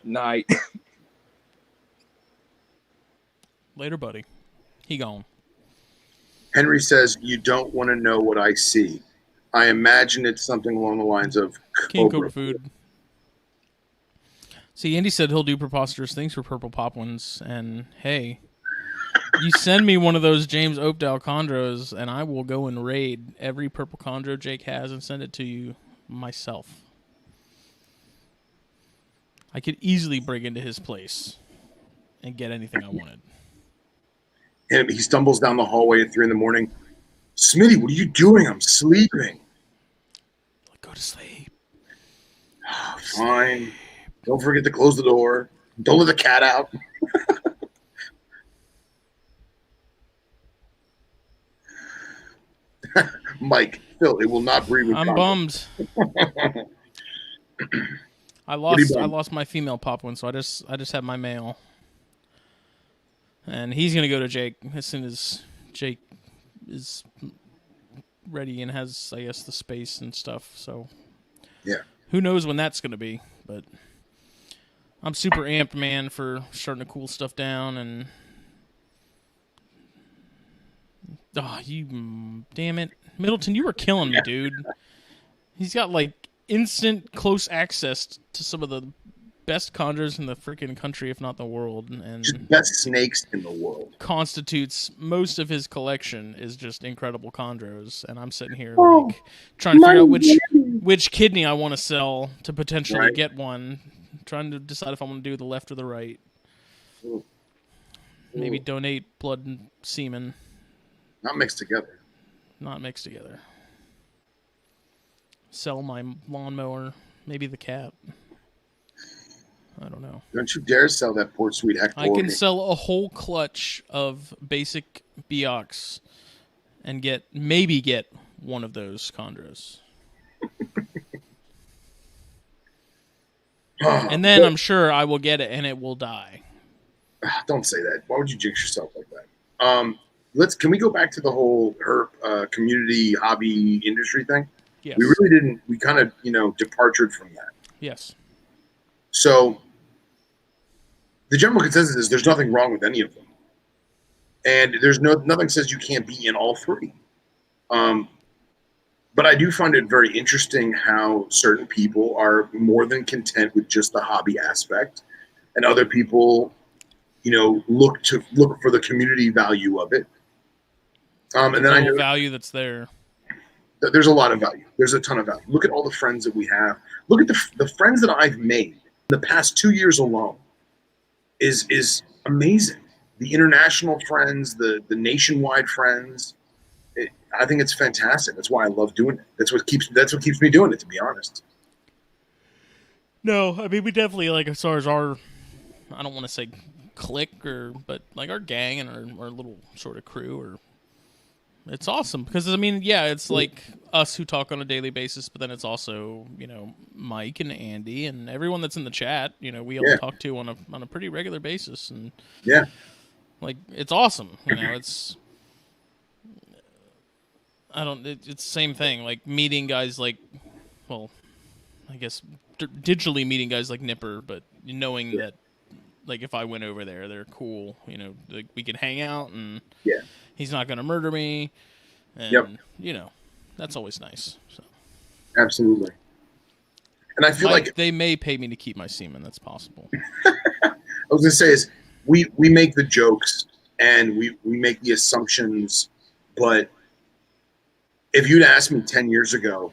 Night. Later, buddy. He gone. Henry says, you don't want to know what I see. I imagine it's something along the lines of King Cobra food. See, Andy said he'll do preposterous things for purple pop ones, and hey, you send me one of those James Oakdale chondros, and I will go and raid every purple chondro Jake has and send it to you myself. I could easily break into his place and get anything I wanted. And he stumbles down the hallway at 3 a.m. Smitty, what are you doing? I'm sleeping. Go to sleep. Fine. Don't forget to close the door. Don't let the cat out. Mike, Phil, it will not breed with I'm bummed. I lost my female pop one, so I just have my male. And he's gonna go to Jake as soon as Jake is ready and has, I guess, the space and stuff. So yeah, who knows when that's gonna be? But I'm super amped, man, for starting to cool stuff down. And damn it, Middleton, you were killing me, dude. He's got like instant close access to some of the best chondros in the freaking country, if not the world, and just best snakes in the world. Constitutes most of his collection is just incredible chondros, and I'm sitting here like trying to figure out which kidney I want to sell to potentially get one, trying to decide if I want to do the left or the right. Maybe donate blood and semen. Not mixed together. Not mixed together. Sell my lawnmower, maybe the cat. I don't know. Don't you dare sell that poor sweet Hector. I can sell a whole clutch of basic Biox and maybe get one of those chondros. And then I'm sure I will get it and it will die. Don't say that. Why would you jinx yourself like that? Can we go back to the whole herp community hobby industry thing? Yes. We really didn't. We kind of, departed from that. Yes. So the general consensus is there's nothing wrong with any of them. And there's nothing says you can't be in all three. But I do find it very interesting how certain people are more than content with just the hobby aspect, and other people, look for the community value of it. And then I know value that's there. There's a lot of value. There's a ton of value. Look at all the friends that we have. Look at the friends that I've made in the past 2 years alone. Is amazing. The international friends, the nationwide friends. I think it's fantastic. That's why I love doing it. That's what keeps me doing it, to be honest. No, I mean, we definitely, like, as far as our, I don't want to say clique, but like our gang and our little sort of crew, it's awesome. Because, I mean, yeah, it's like us who talk on a daily basis, but then it's also, Mike and Andy and everyone that's in the chat, we all talk to on a pretty regular basis. And like, it's awesome. It's, it's the same thing. Like, meeting guys like, well, I guess digitally meeting guys like Nipper, but knowing that, like, if I went over there, they're cool. Like, we can hang out and he's not going to murder me. And, that's always nice. So. Absolutely. And I feel like they may pay me to keep my semen. That's possible. I was going to say is we make the jokes and we make the assumptions, but if you'd asked me 10 years ago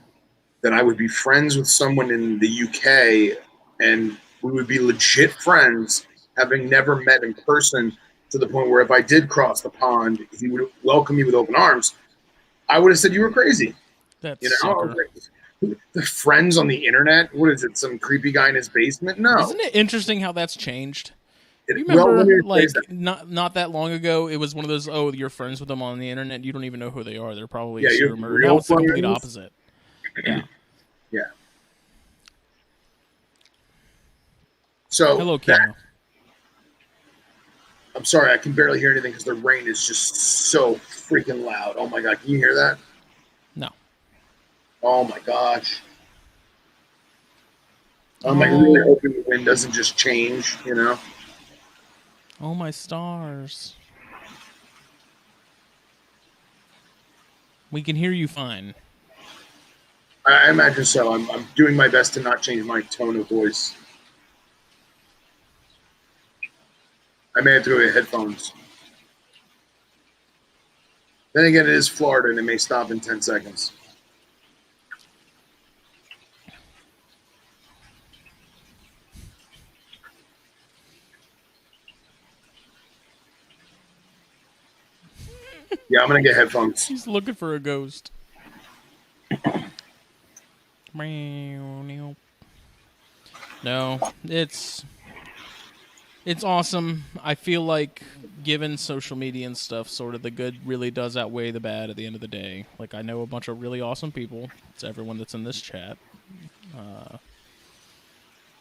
that I would be friends with someone in the UK and we would be legit friends, having never met in person, to the point where if I did cross the pond, he would welcome me with open arms, I would have said you were crazy. That's the friends on the internet. What is it? Some creepy guy in his basement? No. Isn't it interesting how that's changed? You remember, not that long ago, it was one of those, you're friends with them on the internet, you don't even know who they are. They're probably a serial murderer. Now it's the complete opposite. Yeah. So hello, Keanu. I'm sorry, I can barely hear anything because the rain is just so freaking loud. Oh my god, can you hear that? No. Oh my gosh. I'm like really hoping the wind doesn't just change, Oh my stars. We can hear you fine. I imagine so. I'm doing my best to not change my tone of voice. I may have to go get headphones. Then again, it is Florida, and it may stop in 10 seconds. Yeah, I'm going to get headphones. He's looking for a ghost. No, it's awesome. I feel like, given social media and stuff, sort of the good really does outweigh the bad at the end of the day. Like, I know a bunch of really awesome people. It's everyone that's in this chat.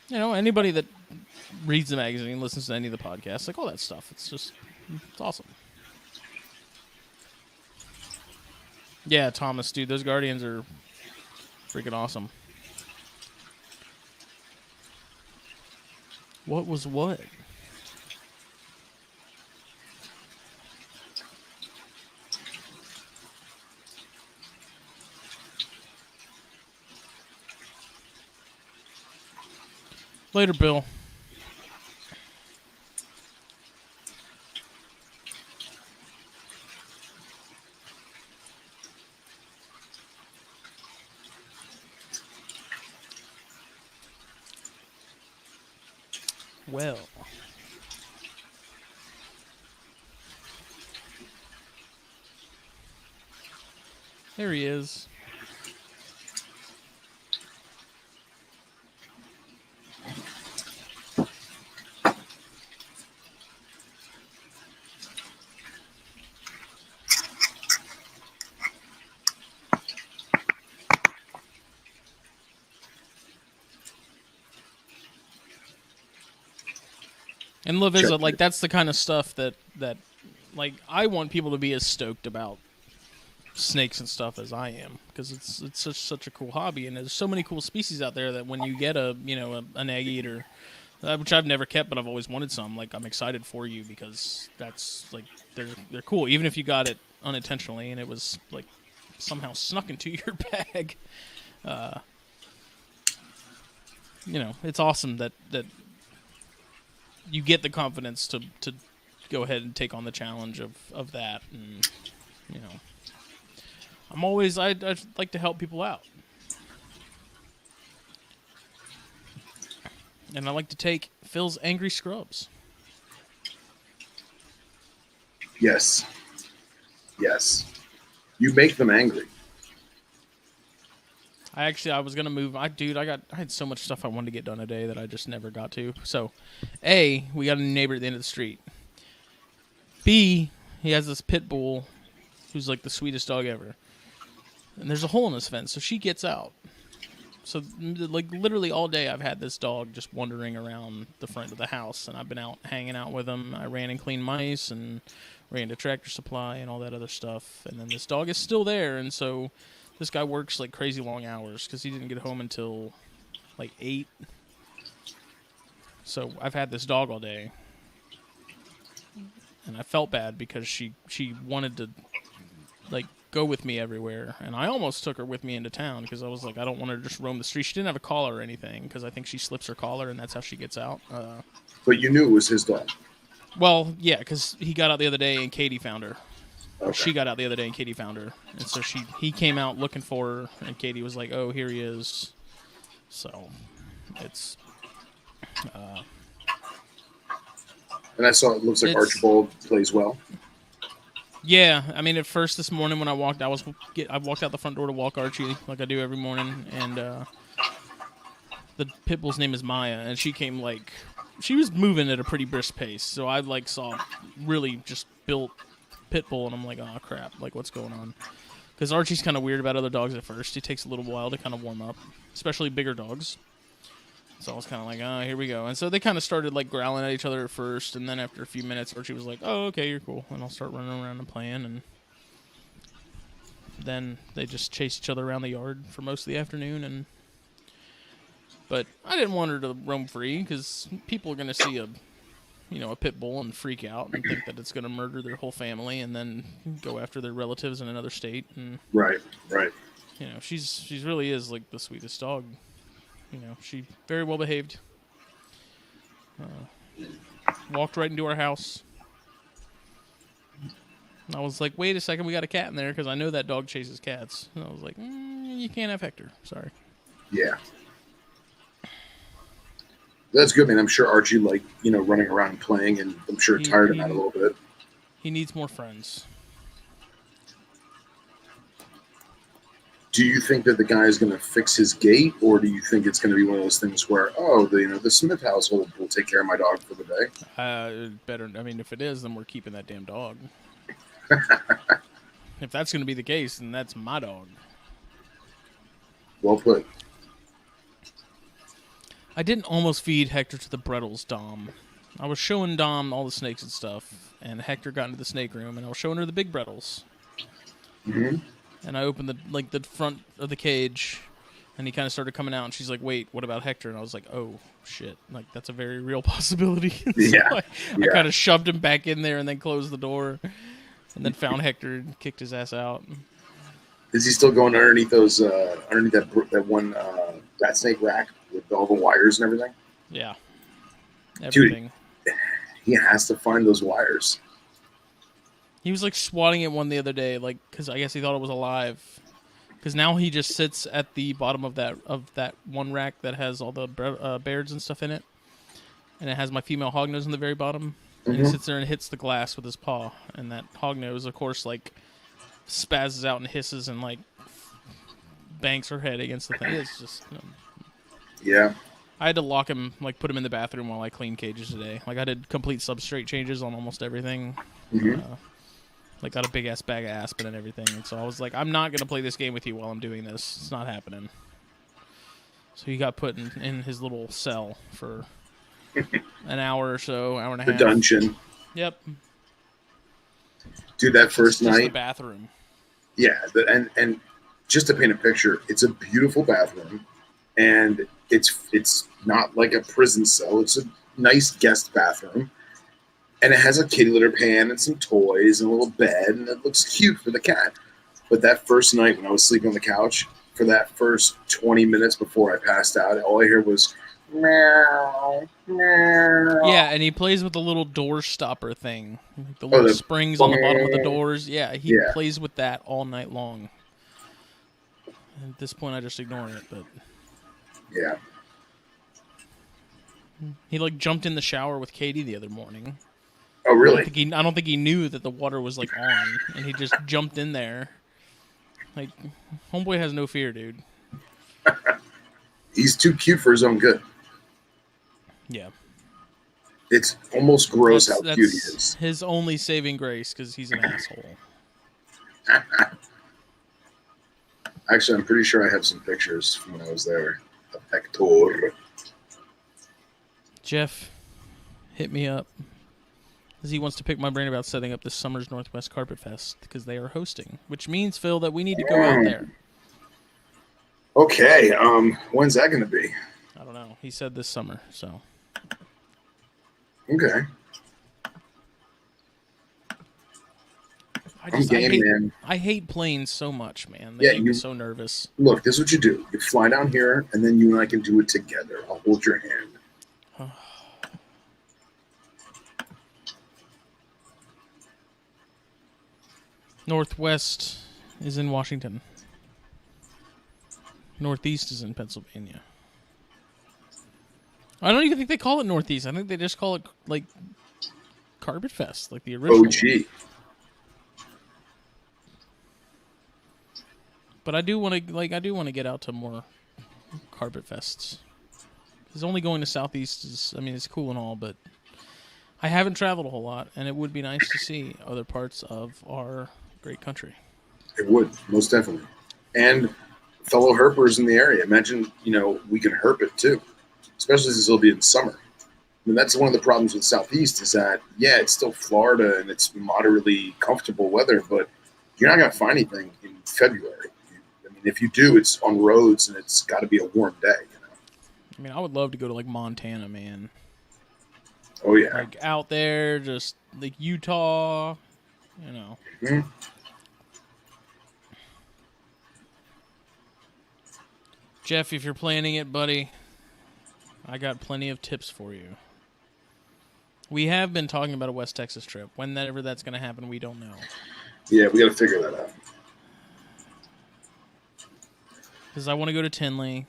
You know, anybody that reads the magazine, listens to any of the podcasts, like all that stuff. It's awesome. Yeah, Thomas, dude, those Guardians are freaking awesome. What was what? Later, Bill. Well. There he is. And LaVisa, like, that's the kind of stuff that, like, I want people to be as stoked about snakes and stuff as I am, because it's such a cool hobby, and there's so many cool species out there that when you get an egg eater, which I've never kept, but I've always wanted some, like, I'm excited for you, because that's, like, they're cool, even if you got it unintentionally and it was, like, somehow snuck into your bag. You know, it's awesome that you get the confidence to go ahead and take on the challenge of that. And, you know, I'd like to help people out. And I like to take Phil's angry scrubs. Yes. Yes. You make them angry. I was gonna move. I had so much stuff I wanted to get done today that I just never got to. So, A, we got a new neighbor at the end of the street. B, he has this pit bull who's like the sweetest dog ever. And there's a hole in his fence, so she gets out. So, like, literally all day I've had this dog just wandering around the front of the house, and I've been out hanging out with him. I ran and cleaned mice and ran to Tractor Supply and all that other stuff. And then this dog is still there, and so this guy works like crazy long hours because he didn't get home until like 8. So I've had this dog all day, and I felt bad because she wanted to, like, go with me everywhere, and I almost took her with me into town because I was like, I don't want her to just roam the street. She didn't have a collar or anything because I think she slips her collar, and that's how she gets out. But you knew it was his dog. Well, yeah, because he got out the other day and Katie found her. Okay. She got out the other day and Katie found her, and so he came out looking for her, and Katie was like, "Oh, here he is." So it's. And I saw it looks like Archibald plays well. Yeah, I mean, at first this morning when I walked, I walked out the front door to walk Archie like I do every morning, and the pit bull's name is Maya, and she came like she was moving at a pretty brisk pace, so I like saw really just built pit bull, and I'm like, oh crap, like what's going on? Because Archie's kind of weird about other dogs at first. It takes a little while to kind of warm up, especially bigger dogs. So I was kind of like, oh, here we go. And so they kind of started like growling at each other at first, and then after a few minutes, Archie was like, oh, okay, you're cool, and I'll start running around and playing, and then they just chased each other around the yard for most of the afternoon. But I didn't want her to roam free because people are going to see a pit bull and freak out and think that it's going to murder their whole family and then go after their relatives in another state. And right. You know, she's really is like the sweetest dog. You know, she very well behaved. Walked right into our house. I was like, wait a second, we got a cat in there because I know that dog chases cats. And I was like, you can't have Hector. Sorry. Yeah. That's good, man. I'm sure Archie like, running around and playing, and I'm sure tired of that a little bit. He needs more friends. Do you think that the guy is going to fix his gait, or do you think it's going to be one of those things where, the Smith household will take care of my dog for the day? Better. I mean, if it is, then we're keeping that damn dog. If that's going to be the case, then that's my dog. Well put. I didn't almost feed Hector to the Brettles, Dom. I was showing Dom all the snakes and stuff, and Hector got into the snake room, and I was showing her the big Brettles. Mm-hmm. And I opened the front of the cage, and he kind of started coming out, and she's like, wait, what about Hector? And I was like, oh, shit. Like, that's a very real possibility. So yeah. I kind of shoved him back in there and then closed the door, and then found Hector and kicked his ass out. Is he still going underneath that one rat snake rack with all the wires and everything? Yeah. Everything. Dude, he has to find those wires. He was like swatting at one the other day, like, because I guess he thought it was alive. Because now he just sits at the bottom of that one rack that has all the bears and stuff in it, and it has my female hognose in the very bottom. And he sits there and hits the glass with his paw, and that hognose, of course, like spazzes out and hisses and like bangs her head against the thing. It's just yeah. I had to lock him, like put him in the bathroom while I cleaned cages today. Like I did complete substrate changes on almost everything. Like got a big ass bag of Aspen and everything. And so I was like, I'm not gonna play this game with you while I'm doing this. It's not happening. So he got put in his little cell for an hour or so, hour and a half. The dungeon. Yep. Dude, that first night. The bathroom. Yeah, and just to paint a picture, it's a beautiful bathroom, and it's not like a prison cell. It's a nice guest bathroom. And it has a kitty litter pan and some toys and a little bed, and it looks cute for the cat. But that first night when I was sleeping on the couch, for that first 20 minutes before I passed out, all I heard was meow, meow. Yeah, and he plays with the little door stopper thing. The little springs on the bottom of the doors. Yeah, he plays with that all night long. At this point, I just ignore it, but... Yeah. He, like, jumped in the shower with Katie the other morning. Oh, really? I don't think he knew that the water was, like, on, and he just jumped in there. Like, homeboy has no fear, dude. He's too cute for his own good. Yeah. It's almost gross how cute he is. His only saving grace, because he's an asshole. Actually, I'm pretty sure I have some pictures from when I was there of Hector. Jeff, hit me up. Because he wants to pick my brain about setting up this summer's Northwest Carpet Fest, because they are hosting. Which means, Phil, that we need to go out there. Okay, when's that going to be? I don't know. He said this summer, so... Okay. I hate planes so much, man. They make me so nervous. Look, this is what you do. You fly down here, and then you and I can do it together. I'll hold your hand. Northwest is in Washington. Northeast is in Pennsylvania. I don't even think they call it Northeast. I think they just call it, like, Carpet Fest, like the original. OG. But I do want to get out to more Carpet Fests. Because only going to Southeast is, I mean, it's cool and all, but I haven't traveled a whole lot, and it would be nice to see other parts of our great country. It would, most definitely. And fellow herpers in the area. Imagine, we can herp it too. Especially since it'll be in summer. I mean, that's one of the problems with Southeast is that, it's still Florida and it's moderately comfortable weather, but you're not going to find anything in February. I mean, if you do, it's on roads and it's got to be a warm day. I mean, I would love to go to, like, Montana, man. Oh, yeah. Like, out there, just, like, Utah, Mm-hmm. Jeff, if you're planning it, buddy, I got plenty of tips for you. We have been talking about a West Texas trip. Whenever that's going to happen, we don't know. Yeah, we got to figure that out. Because I want to go to Tinley.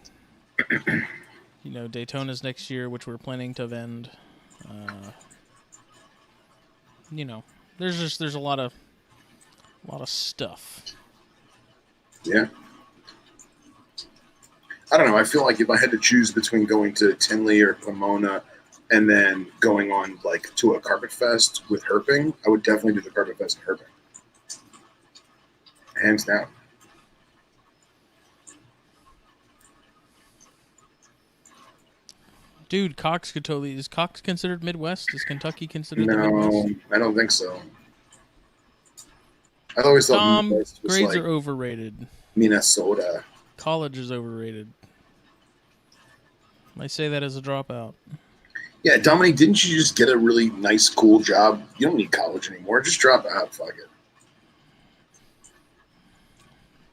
Daytona's next year, which we're planning to vend. There's a lot of stuff. Yeah. I don't know. I feel like if I had to choose between going to Tinley or Pomona and then going on like to a carpet fest with herping, I would definitely do the carpet fest and herping. Hands down. Dude, is Cox considered Midwest? Is Kentucky considered the Midwest? No, I don't think so. I always thought Midwest was grades like are overrated. Minnesota. College is overrated. I say that as a dropout. Yeah, Dominique, didn't you just get a really nice, cool job? You don't need college anymore. Just drop out. Fuck it.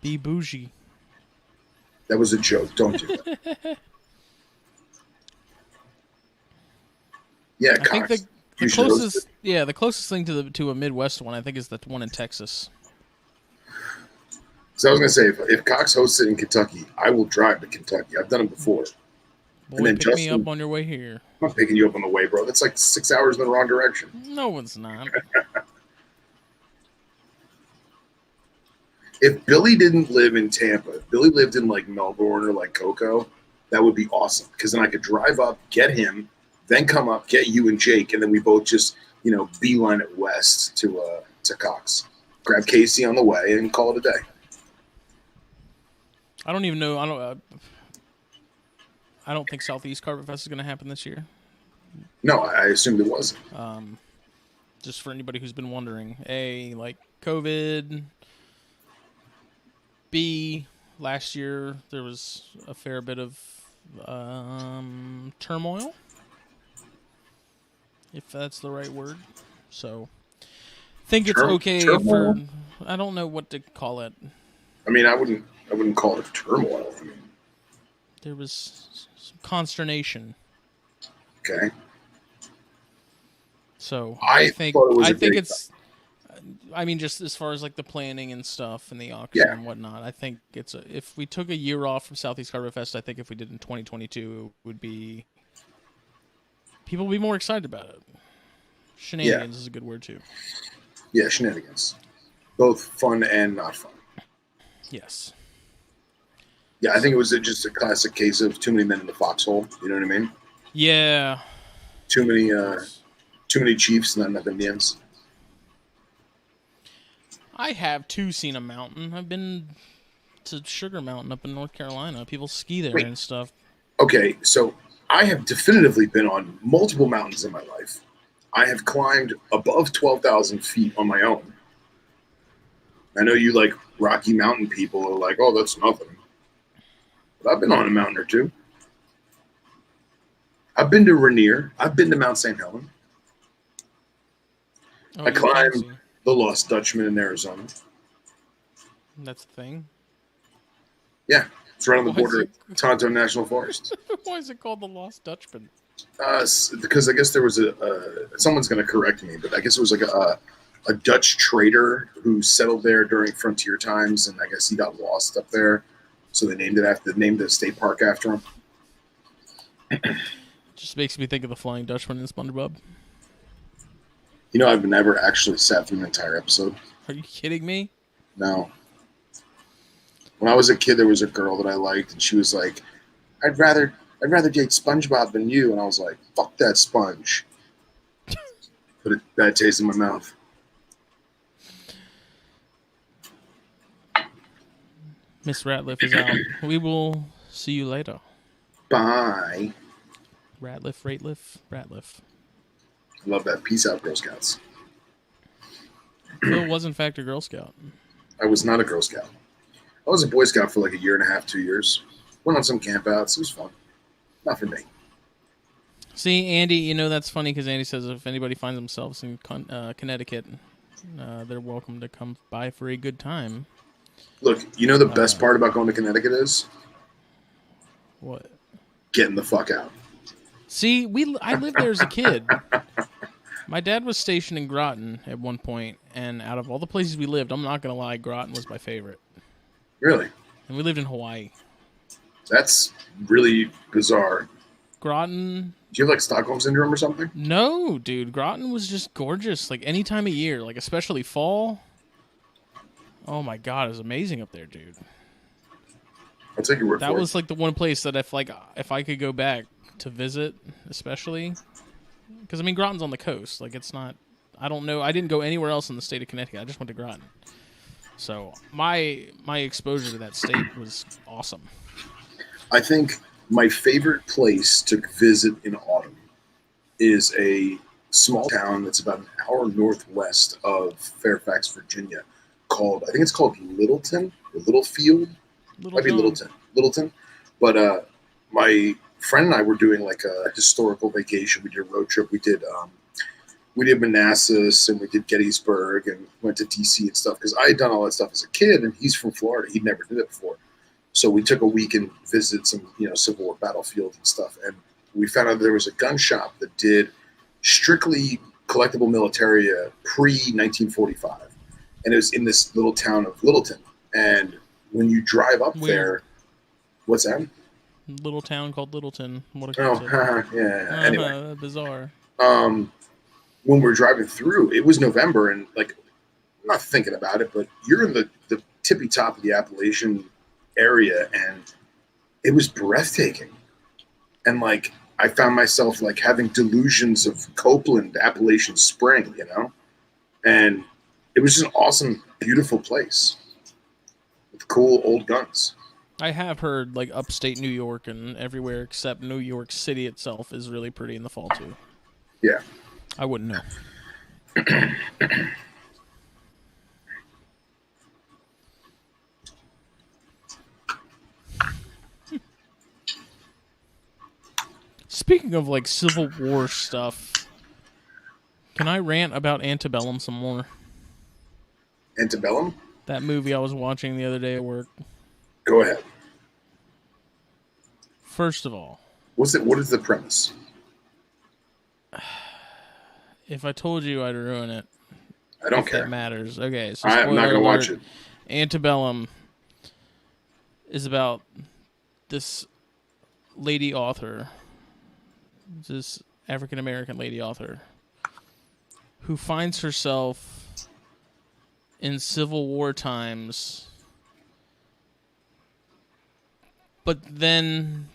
Be bougie. That was a joke. Don't do that. Yeah, I think the closest thing to a Midwest one, I think, is the one in Texas. So I was gonna say, if Cox hosts it in Kentucky, I will drive to Kentucky. I've done it before. Boy, and then pick me up on your way here. I'm not picking you up on the way, bro. That's like 6 hours in the wrong direction. No, it's not. If Billy didn't live in Tampa, if Billy lived in like Melbourne or like Cocoa, that would be awesome. Because then I could drive up, get him, then come up, get you and Jake, and then we both just, beeline it west to Cox. Grab Casey on the way and call it a day. I don't even know. I don't think Southeast Carpet Fest is going to happen this year. No, I assumed it wasn't. Just for anybody who's been wondering. A, like COVID. B, last year there was a fair bit of turmoil, if that's the right word. So, think it's okay turmoil? for. I don't know what to call it. I mean, I wouldn't call it turmoil. I mean, there was some consternation. Okay. So I think it's. I mean, just as far as like the planning and stuff and the auction and whatnot, I think if we took a year off from Southeast Carpet Fest, I think if we did in 2022, it would be people would be more excited about it. Shenanigans is a good word too. Yeah, shenanigans, both fun and not fun. Yes. Yeah, I think it was just a classic case of too many men in the foxhole. You know what I mean? Yeah. Too many chiefs, not enough Indians. I have too seen a mountain. I've been to Sugar Mountain up in North Carolina. People ski there and stuff. Okay, so I have definitively been on multiple mountains in my life. I have climbed above 12,000 feet on my own. I know you like Rocky Mountain people are like, oh, that's nothing. But I've been on a mountain or two. I've been to Rainier. I've been to Mount St. Helen. Oh, I climbed the Lost Dutchman in Arizona. That's the thing? Yeah. It's right on the border of Tonto National Forest. Why is it called the Lost Dutchman? Because I guess there was someone's going to correct me, but I guess it was like a Dutch trader who settled there during frontier times, and I guess he got lost up there, so they named the state park after him. Just makes me think of the Flying Dutchman in SpongeBob. I've never actually sat through an entire episode. Are you kidding me? No. When I was a kid, there was a girl that I liked, and she was like, I'd rather date SpongeBob than you. And I was like, fuck that sponge. Put a bad taste in my mouth. Miss Ratliff is out. We will see you later. Bye. Ratliff. Love that. Peace out, Girl Scouts. Phil was in fact a Girl Scout. I was not a Girl Scout. I was a Boy Scout for like a year and a half, 2 years. Went on some campouts. It was fun. Not for me. See, Andy, that's funny because Andy says if anybody finds themselves in Connecticut, they're welcome to come by for a good time. Look, the best part about going to Connecticut is? What? Getting the fuck out. See, I lived there as a kid. My dad was stationed in Groton at one point, and out of all the places we lived, I'm not going to lie, Groton was my favorite. Really? And we lived in Hawaii. That's really bizarre. Groton... Do you have like Stockholm Syndrome or something? No, dude. Groton was just gorgeous. Like any time of year, like especially fall. Oh my god, it was amazing up there, dude. I'll take your word for it. That was like the one place that if I could go back to visit, especially because I mean Groton's on the coast. Like it's not. I don't know. I didn't go anywhere else in the state of Connecticut. I just went to Groton. So my exposure to that state was awesome. I think my favorite place to visit in autumn is a small town that's about an hour northwest of Fairfax, Virginia, called, I think it's called Littleton, or Littlefield. Might be Littleton. But my friend and I were doing like a historical vacation. We did a road trip. We did Manassas and we did Gettysburg and went to DC and stuff because I had done all that stuff as a kid and he's from Florida. He'd never did it before. So we took a week and visited some, Civil War battlefields and stuff. And we found out there was a gun shop that did strictly collectible militaria pre-1945. And it was in this little town of Littleton. And when you drive up there, what's that? Little town called Littleton. What a concept. Yeah. Anyway. Bizarre. When we're driving through, it was November and like, I'm not thinking about it, but you're in the tippy top of the Appalachian area and it was breathtaking. And like, I found myself like having delusions of Copeland, Appalachian Spring, and it was just an awesome, beautiful place with cool old guns. I have heard like upstate New York and everywhere except New York City itself is really pretty in the fall too. Yeah. I wouldn't know. Speaking of like Civil War stuff, can I rant about Antebellum some more? Antebellum? That movie I was watching the other day at work. Go ahead. First of all, what is the premise? If I told you, I'd ruin it. I don't care. That matters. Okay, so I'm not going to watch it. Antebellum is about this lady author, this African-American lady author, who finds herself in Civil War times, but then,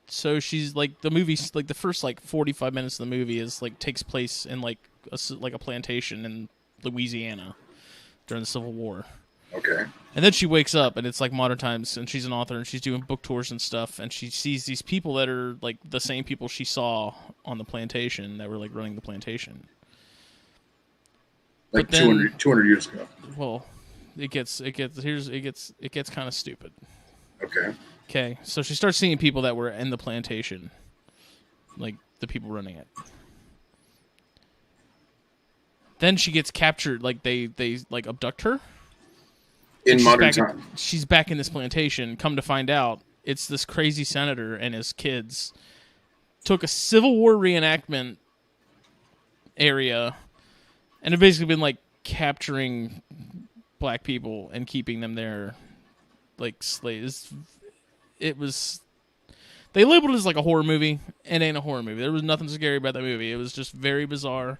so she's like, the movie's like the first like 45 minutes of the movie is like takes place in like a plantation in Louisiana during the Civil War. Okay. And then she wakes up and it's like modern times and she's an author and she's doing book tours and stuff and she sees these people that are like the same people she saw on the plantation that were like running the plantation. Like then, 200 years ago. Well, it gets kind of stupid. Okay. So she starts seeing people that were in the plantation, like the people running it. Then she gets captured, like they like abduct her. In modern time. She's back in this plantation. Come to find out, it's this crazy senator and his kids took a Civil War reenactment area and have basically been like capturing black people and keeping them there like slaves. It was, they labeled it as like a horror movie. It ain't a horror movie. There was nothing scary about that movie. It was just very bizarre.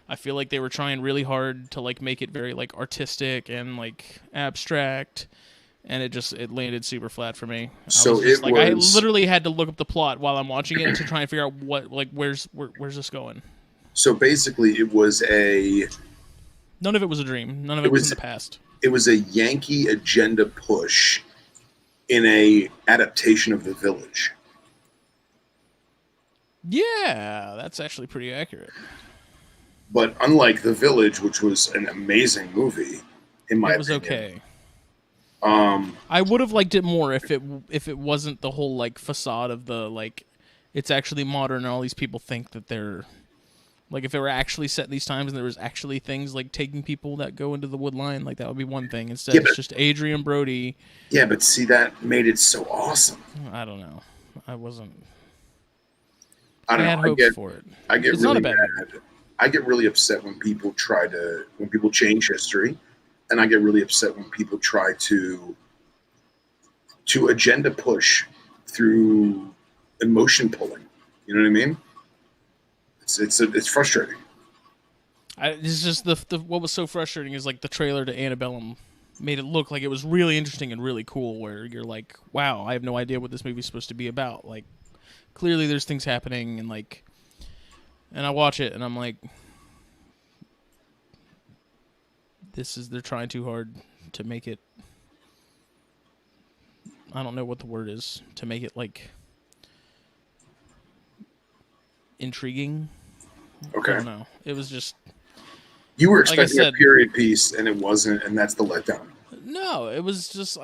I feel like they were trying really hard to like make it very like artistic and like abstract, and it landed super flat for me. I literally had to look up the plot while I'm watching it to try and figure out what like where's this going. So basically, it was none of it was a dream. None of it was in the past. It was a Yankee agenda push in a adaptation of The Village. Yeah, that's actually pretty accurate. But unlike The Village, which was an amazing movie, in my opinion. It was okay. I would have liked it more if it wasn't the whole like facade of the like it's actually modern and all these people think that they're like if it were actually set in these times and there was actually things like taking people that go into the wood line, like that would be one thing. Instead, it's just Adrian Brody. Yeah, but see, that made it so awesome. I don't know. I wasn't. I had hopes for it. I get it's really not a bad mad I get really upset when people change history, and I get really upset when people try to agenda push through emotion pulling. You know what I mean? It's frustrating. It's just the what was so frustrating is like the trailer to Antebellum made it look like it was really interesting and really cool, where you're like, wow, I have no idea what this movie's supposed to be about. Like, clearly there's things happening, and like, and I watch it and I'm like, they're trying too hard to make it, I don't know what the word is, to make it like intriguing. Okay. I don't know. It was just, you were expecting a period piece and it wasn't, and that's the letdown. No, it was just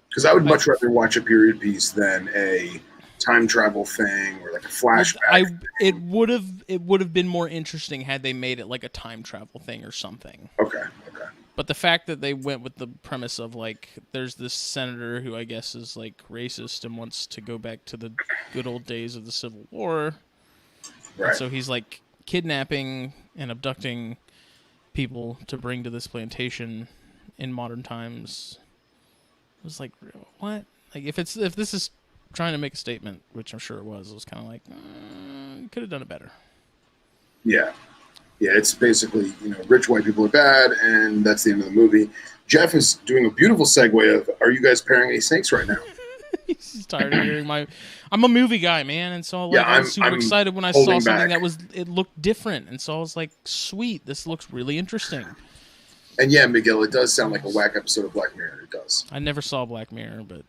because I would much rather watch a period piece than a time travel thing or like a flashback. It would have been more interesting had they made it like a time travel thing or something. Okay. But the fact that they went with the premise of like there's this senator who I guess is like racist and wants to go back to the good old days of the Civil War. Right. And so he's like kidnapping and abducting people to bring to this plantation in modern times. It was like, what? Like if this is trying to make a statement, which I'm sure it was kind of like, you could have done it better. Yeah, it's basically, rich white people are bad, and that's the end of the movie. Jeff is doing a beautiful segue of, are you guys pairing any snakes right now? He's tired of hearing I'm a movie guy, man, and so I was super excited when I saw something it looked different, and so I was like, sweet, this looks really interesting. And yeah, Miguel, it does sound like a whack episode of Black Mirror. It does. I never saw Black Mirror, but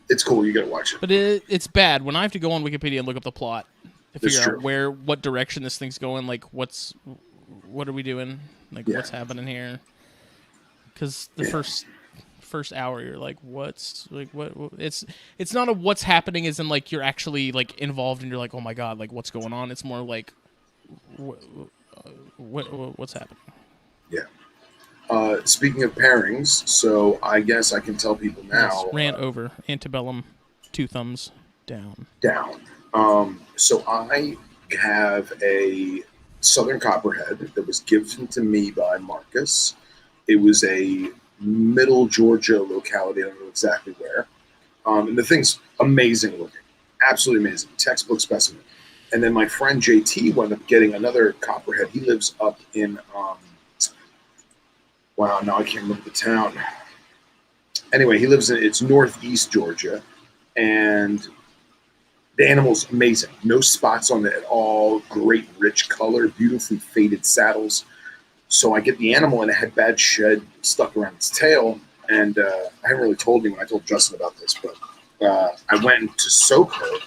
it's cool. You gotta watch it. But it's bad when I have to go on Wikipedia and look up the plot to figure out what direction this thing's going. Like, what are we doing? Like, what's happening here? Because the first hour, you're like, what? It's not a what's happening, as in like you're actually like involved and you're like, oh my god, like what's going on? It's more like, what's happening? Yeah. Speaking of pairings, so I guess I can tell people now. Yes, rant over. Antebellum, 2 thumbs down. Down. So I have a Southern Copperhead that was given to me by Marcus. It was a middle Georgia locality. I don't know exactly where. And the thing's amazing looking. Absolutely amazing. Textbook specimen. And then my friend JT wound up getting another Copperhead. He lives up in... wow, now I can't remember the town. Anyway, he lives it's northeast Georgia, and the animal's amazing. No spots on it at all. Great rich color, beautifully faded saddles. So I get the animal, and it had bad shed stuck around its tail. And I haven't really told you when I told Justin about this, but I went to soak her,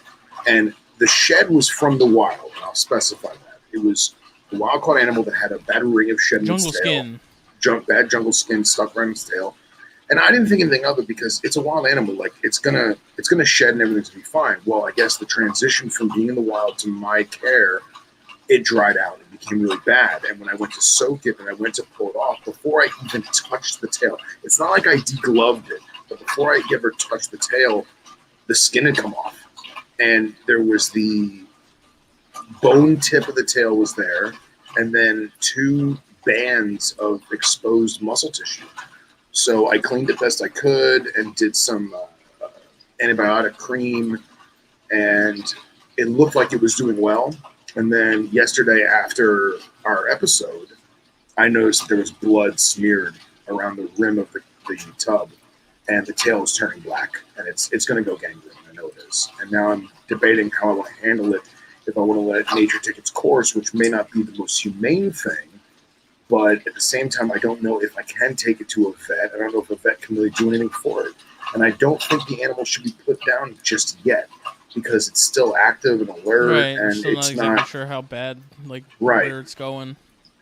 and the shed was from the wild. And I'll specify that. It was a wild-caught animal that had a bad ring of shed in its tail. Jungle skin. Bad jungle skin stuck around its tail, and I didn't think anything of it because it's a wild animal. Like it's gonna shed and everything's gonna be fine. Well, I guess the transition from being in the wild to my care, it dried out and became really bad. And when I went to soak it and I went to pull it off, before I even touched the tail, it's not like I degloved it, but before I ever touched the tail, the skin had come off, and there was the bone tip of the tail was there, and then 2 bands of exposed muscle tissue. So I cleaned it best I could and did some antibiotic cream, and it looked like it was doing well. And then yesterday after our episode, I noticed that there was blood smeared around the rim of the tub, and the tail is turning black, and it's going to go gangrene. I know it is. And now I'm debating how I want to handle it, if I want to let nature take its course, which may not be the most humane thing. But at the same time, I don't know if I can take it to a vet. I don't know if a vet can really do anything for it. And I don't think the animal should be put down just yet because it's still active and alert. Right, and still it's not exactly sure how bad, where it's going.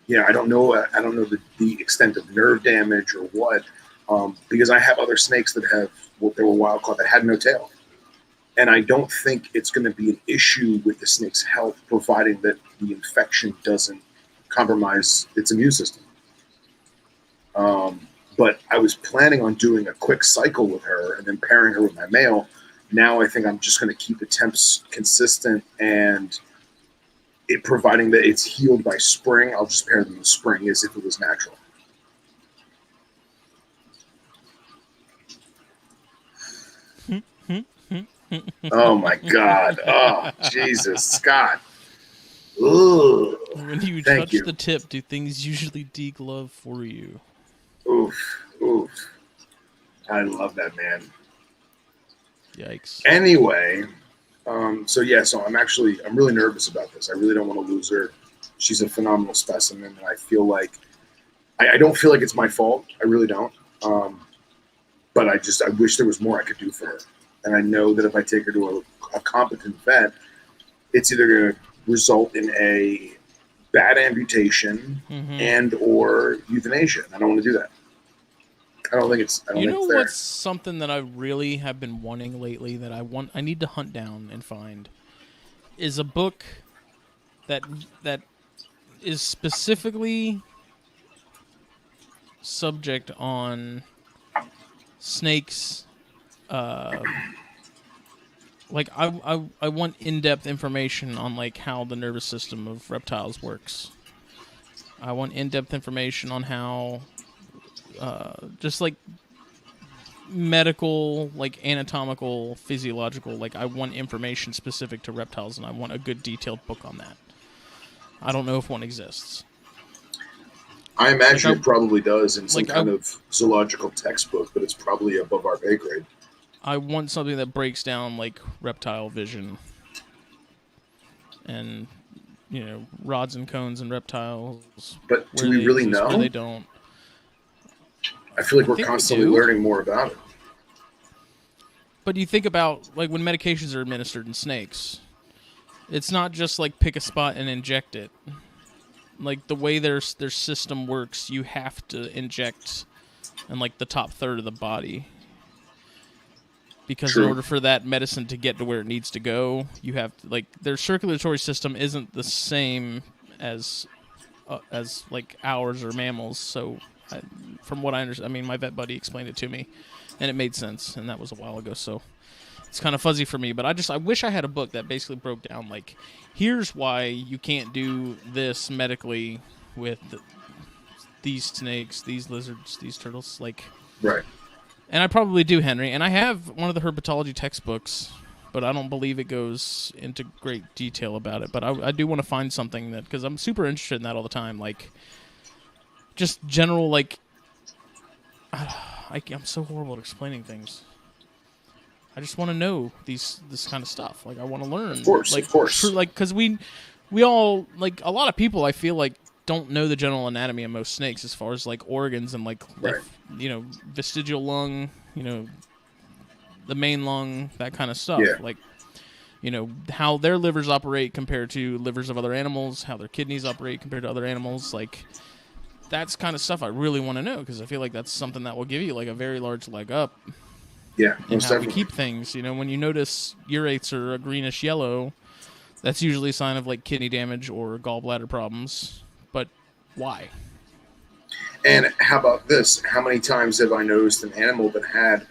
Yeah, I don't know. I don't know the extent of nerve damage or what, because I have other snakes that they were wild caught that had no tail. And I don't think it's going to be an issue with the snake's health, providing that the infection doesn't compromise its immune system. But I was planning on doing a quick cycle with her and then pairing her with my male. Now I think I'm just going to keep the temps consistent and it providing that it's healed by spring, I'll just pair them with spring as if it was natural. Oh my God. Oh, Jesus, Scott. Ugh. When you Thank touch you. the tip, do things usually deglove for you? Oof. I love that, man. Yikes. Anyway, so I'm really nervous about this. I really don't want to lose her. She's a phenomenal specimen, and I feel like I don't feel like it's my fault. I really don't. But I wish there was more I could do for her. And I know that if I take her to a competent vet, it's either going to result in a bad amputation and or euthanasia. I don't want to do that. I don't think it's fair. What's something that I really have been wanting lately that I need to hunt down and find is a book that is specifically subject on snakes. Like I want in-depth information on like how the nervous system of reptiles works. I want in-depth information on how just like medical, like anatomical, physiological, like I want information specific to reptiles, and I want a good detailed book on that. I don't know if one exists. I imagine it probably does in some kind of zoological textbook, but it's probably above our pay grade. I want something that breaks down like reptile vision and rods and cones and reptiles. But do we really know? Where they don't. I feel like we're constantly learning more about it. But you think about like when medications are administered in snakes, it's not just like pick a spot and inject it. Like the way their system works, you have to inject in like the top third of the body. Because in order for that medicine to get to where it needs to go, you have to, like, their circulatory system isn't the same as like ours or mammals. So, from what I understand, I mean, my vet buddy explained it to me, and it made sense. And that was a while ago, so it's kind of fuzzy for me. But I wish I had a book that basically broke down like, here's why you can't do this medically with these snakes, these lizards, these turtles, like right. And I probably do, Henry. And I have one of the herpetology textbooks, but I don't believe it goes into great detail about it. But I do want to find something that, because I'm super interested in that all the time. Like, just general, like, I'm so horrible at explaining things. I just want to know this kind of stuff. Like, I want to learn. Of course. Like, because we all, like, a lot of people, I feel like, don't know the general anatomy of most snakes as far as like organs and like vestigial lung, the main lung, that kind of stuff. Yeah. Like, how their livers operate compared to livers of other animals, how their kidneys operate compared to other animals. Like, that's kind of stuff I really want to know, because I feel like that's something that will give you like a very large leg up. Yeah, and how we keep things. When you notice urates are a greenish yellow, that's usually a sign of like kidney damage or gallbladder problems. But why? And how about this? How many times have I noticed an animal that had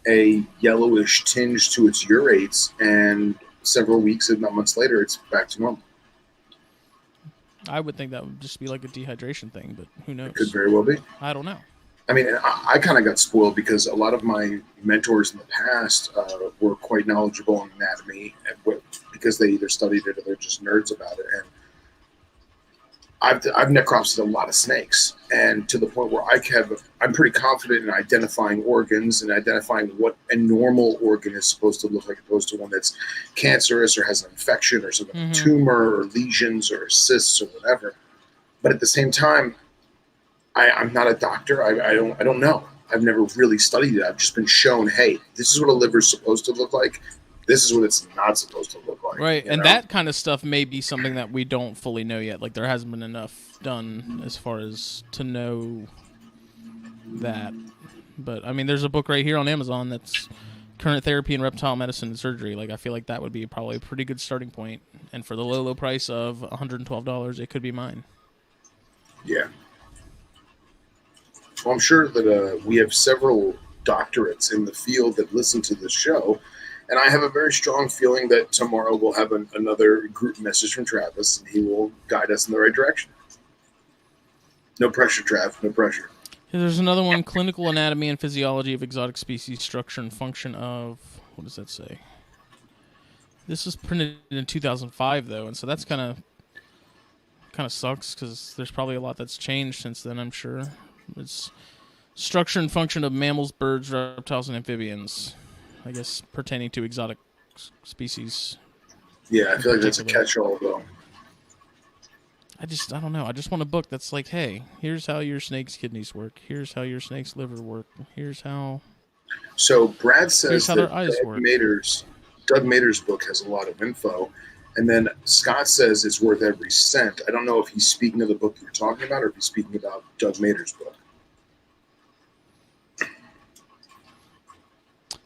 a yellowish tinge to its urates, and several weeks, if not months later, it's back to normal? I would think that would just be like a dehydration thing, but who knows? It could very well be. I don't know. I mean, I kind of got spoiled because a lot of my mentors in the past were quite knowledgeable on anatomy, because they either studied it or they're just nerds about it. And I've necropsied a lot of snakes, and to the point where I'm pretty confident in identifying organs and identifying what a normal organ is supposed to look like, opposed to one that's cancerous or has an infection or some tumor or lesions or cysts or whatever. But at the same time, I'm not a doctor. I don't know. I've never really studied it. I've just been shown, hey, this is what a liver is supposed to look like. This is what it's not supposed to look like. Right, and that kind of stuff may be something that we don't fully know yet. Like, there hasn't been enough done as far as to know that. But, I mean, there's a book right here on Amazon that's Current Therapy in Reptile Medicine and Surgery. Like, I feel like that would be probably a pretty good starting point. And for the low price of $112, it could be mine. Yeah. Well, I'm sure that we have several doctorates in the field that listen to this show. And I have a very strong feeling that tomorrow we'll have another group message from Travis, and he will guide us in the right direction. No pressure, Trav. No pressure. There's another one, Clinical Anatomy and Physiology of Exotic Species, Structure and Function of... What does that say? This was printed in 2005, though, and so that's kind of sucks, because there's probably a lot that's changed since then, I'm sure. It's Structure and Function of Mammals, Birds, Reptiles, and Amphibians. I guess pertaining to exotic species. Yeah, I feel like that's a catch-all, though. I don't know. I just want a book that's like, hey, here's how your snake's kidneys work. Here's how your snake's liver work. Here's how... So Brad says that Doug Mader's book has a lot of info. And then Scott says it's worth every cent. I don't know if he's speaking of the book you're talking about or if he's speaking about Doug Mader's book.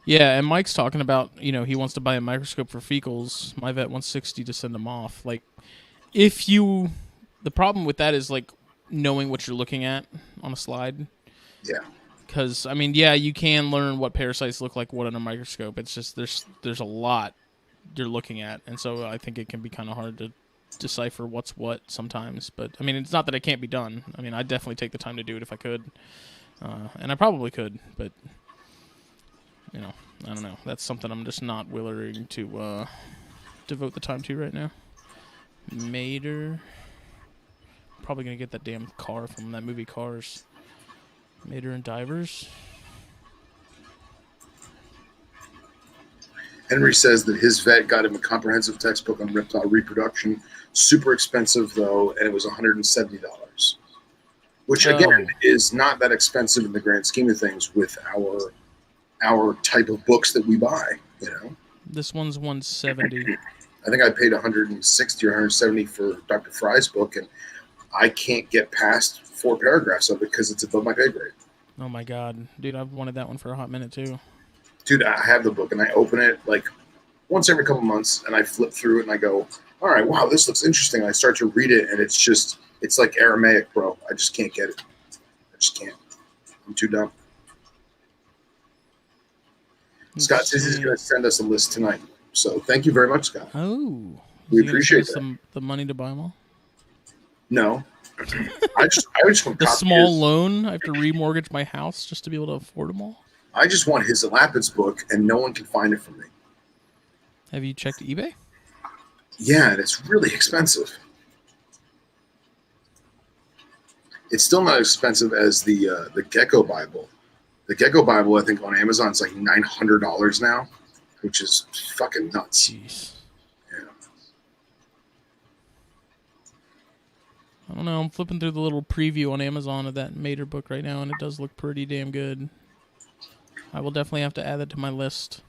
Yeah, and Mike's talking about, he wants to buy a microscope for fecals. My vet wants 60 to send them off. Like, the problem with that is, like, knowing what you're looking at on a slide. Yeah. Because, you can learn what parasites look like what on a microscope. It's just there's a lot you're looking at. And so I think it can be kind of hard to decipher what's what sometimes. But, it's not that it can't be done. I'd definitely take the time to do it if I could. And I probably could, but... I don't know. That's something I'm just not willing to devote the time to right now. Mater. Probably going to get that damn car from that movie Cars. Mater and Divers. Henry says that his vet got him a comprehensive textbook on reptile reproduction. Super expensive, though, and it was $170. Which, again, is not that expensive in the grand scheme of things with our type of books that we buy, This one's 170. I think I paid 160 or 170 for Dr. Fry's book, and I can't get past 4 paragraphs of it because it's above my pay grade. Oh my god, dude! I've wanted that one for a hot minute too. Dude, I have the book and I open it like once every couple months, and I flip through it and I go, "All right, wow, this looks interesting." And I start to read it, and it's like Aramaic, bro. I just can't get it. I just can't. I'm too dumb. Scott says he's going to send us a list tonight. So thank you very much, Scott. Oh. We appreciate that. The money to buy them all? No. I just want the small loan? I have to remortgage my house just to be able to afford them all? I just want his Lapid's book, and no one can find it for me. Have you checked eBay? Yeah, and it's really expensive. It's still not as expensive as the Gecko Bible. The Gecko Bible, I think, on Amazon is like $900 now, which is fucking nuts. Jeez. Yeah. I don't know. I'm flipping through the little preview on Amazon of that Mater book right now, and it does look pretty damn good. I will definitely have to add it to my list.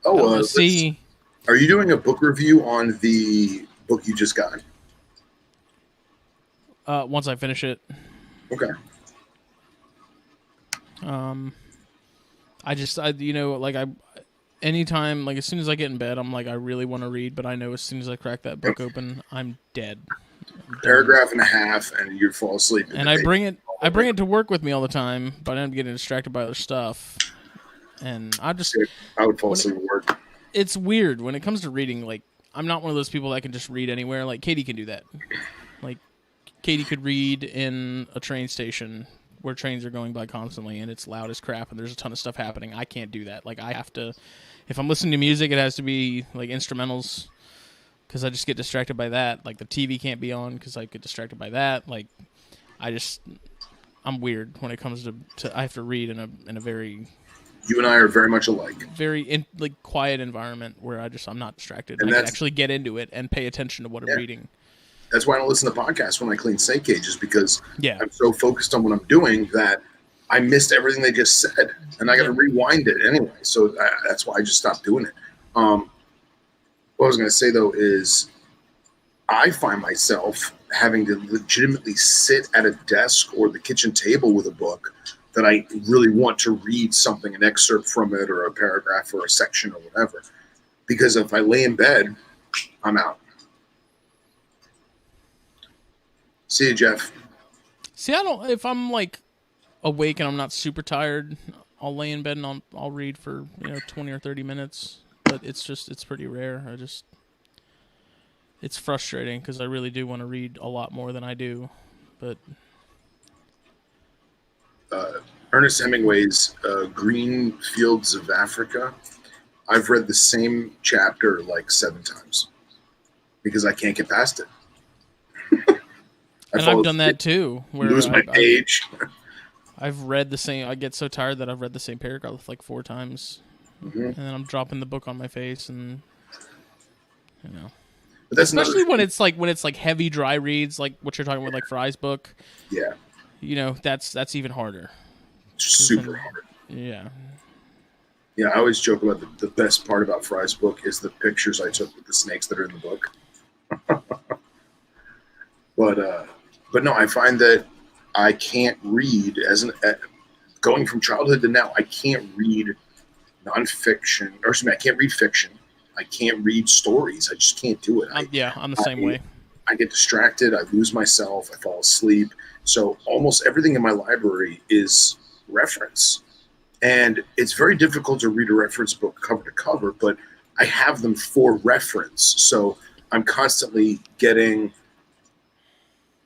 Oh, let's see. Are you doing a book review on the book you just got? Once I finish it. Okay. Anytime, like, as soon as I get in bed, I'm like, I really want to read, but I know as soon as I crack that book open, I'm dead. Paragraph and a half, and you fall asleep. And I bring it to work with me all the time, but I'm getting distracted by other stuff. And I would fall asleep at work. It's weird when it comes to reading. Like, I'm not one of those people that can just read anywhere. Like, Katie can do that. Like, Katie could read in a train station where trains are going by constantly and it's loud as crap and there's a ton of stuff happening. I can't do that. Like, I have to, if I'm listening to music, it has to be like instrumentals because I just get distracted by that. Like, the TV can't be on because I get distracted by that. Like, I'm weird when it comes to I have to read in a very... You and I are very much alike. Very quiet environment where I'm not distracted. And I can actually get into it and pay attention to what I'm reading. That's why I don't listen to podcasts when I clean snake cages, because Yeah. I'm so focused on what I'm doing that I missed everything they just said, and I got to rewind it anyway. So that's why I just stopped doing it. What I was going to say, though, is I find myself having to legitimately sit at a desk or the kitchen table with a book that I really want to read something, an excerpt from it or a paragraph or a section or whatever. Because if I lay in bed, I'm out. See you, Jeff. See, if I'm like awake and I'm not super tired I'll lay in bed and I'll read for 20 or 30 minutes, but it's pretty rare. It's frustrating because I really do want to read a lot more than I do, but Ernest Hemingway's Green Fields of Africa. I've read the same chapter like 7 times because I can't get past it. And I've done that too. Where lose my page. I've read the same. I get so tired that I've read the same paragraph like 4 times, and then I'm dropping the book on my face, and But that's especially when it's like heavy dry reads, like what you're talking about, like Fry's book. Yeah. That's even harder. Super hard. Yeah. Yeah, I always joke about the best part about Fry's book is the pictures I took with the snakes that are in the book. But no, I find that I can't read going from childhood to now. I can't read nonfiction, or excuse me, I can't read fiction. I can't read stories. I just can't do it. I'm the same way. I get distracted. I lose myself. I fall asleep. So almost everything in my library is reference. And it's very difficult to read a reference book cover to cover, but I have them for reference. So I'm constantly getting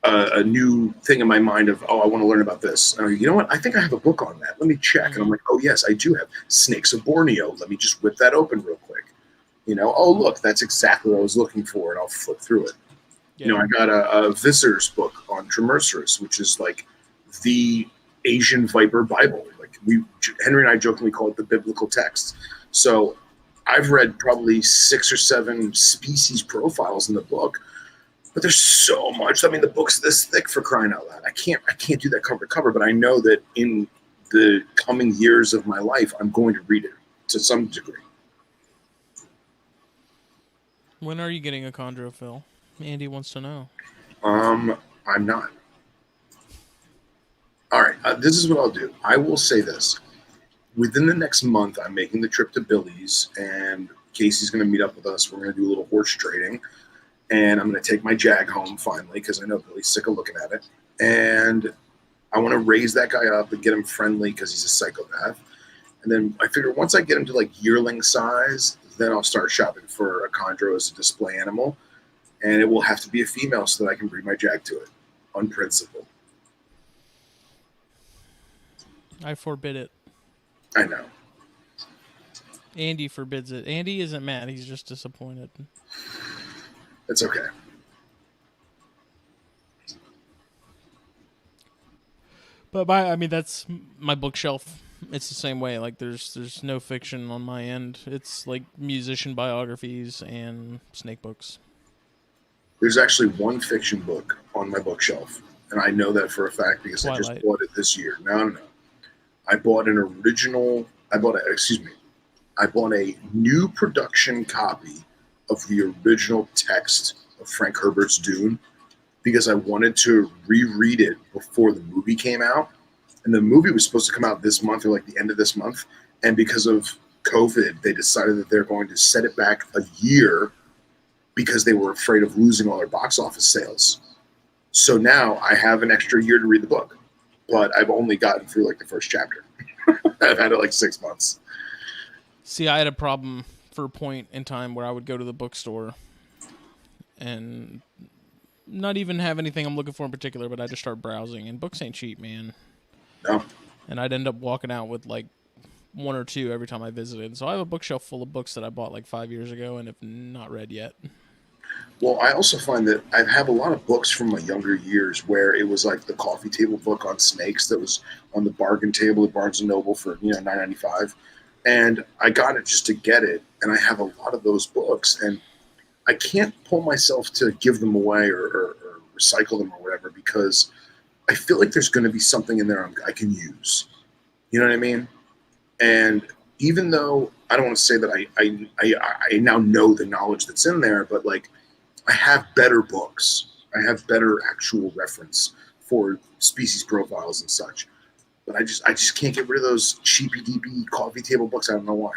a new thing in my mind of, I want to learn about this. You know what? I think I have a book on that. Let me check. And I'm like, oh, yes, I do have Snakes of Borneo. Let me just whip that open real quick. Oh, look, that's exactly what I was looking for. And I'll flip through it. Yeah. I got a Visser's book on Tremerceros, which is like the Asian Viper Bible. Like Henry and I jokingly call it the biblical text. So I've read probably 6 or 7 species profiles in the book. But there's so much. I mean, the book's this thick, for crying out loud. I can't do that cover to cover, but I know that in the coming years of my life, I'm going to read it to some degree. When are you getting a chondro, Phil? Andy wants to know. I'm not. All right, this is what I'll do. I will say this. Within the next month, I'm making the trip to Billy's, and Casey's going to meet up with us. We're going to do a little horse trading. And I'm going to take my Jag home finally because I know Billy's sick of looking at it. And I want to raise that guy up and get him friendly because he's a psychopath. And then I figure once I get him to like yearling size, then I'll start shopping for a chondro as a display animal. And it will have to be a female so that I can breed my Jag to it on principle. I forbid it. I know. Andy forbids it. Andy isn't mad. He's just disappointed. It's okay. But that's my bookshelf. It's the same way. Like there's no fiction on my end. It's like musician biographies and snake books. There's actually one fiction book on my bookshelf, and I know that for a fact because Twilight. I just bought it this year. No. I bought a new production copy of the original text of Frank Herbert's Dune because I wanted to reread it before the movie came out. And the movie was supposed to come out this month or like the end of this month. And because of COVID, they decided that they're going to set it back a year because they were afraid of losing all their box office sales. So now I have an extra year to read the book, but I've only gotten through like the first chapter. I've had it like 6 months. See, I had a problem for a point in time where I would go to the bookstore and not even have anything I'm looking for in particular, but I just start browsing, and books ain't cheap, man. No. And I'd end up walking out with like 1 or 2 every time I visited. So I have a bookshelf full of books that I bought like 5 years ago and have not read yet. Well, I also find that I have a lot of books from my younger years where it was like the coffee table book on snakes that was on the bargain table at Barnes & Noble for $9.95. And I got it just to get it. And I have a lot of those books. And I can't pull myself to give them away or recycle them or whatever because I feel like there's going to be something in there I can use. You know what I mean? And even though I don't want to say that I now know the knowledge that's in there, but like I have better books. I have better actual reference for species profiles and such. But I just can't get rid of those cheapy DB coffee table books. I don't know why.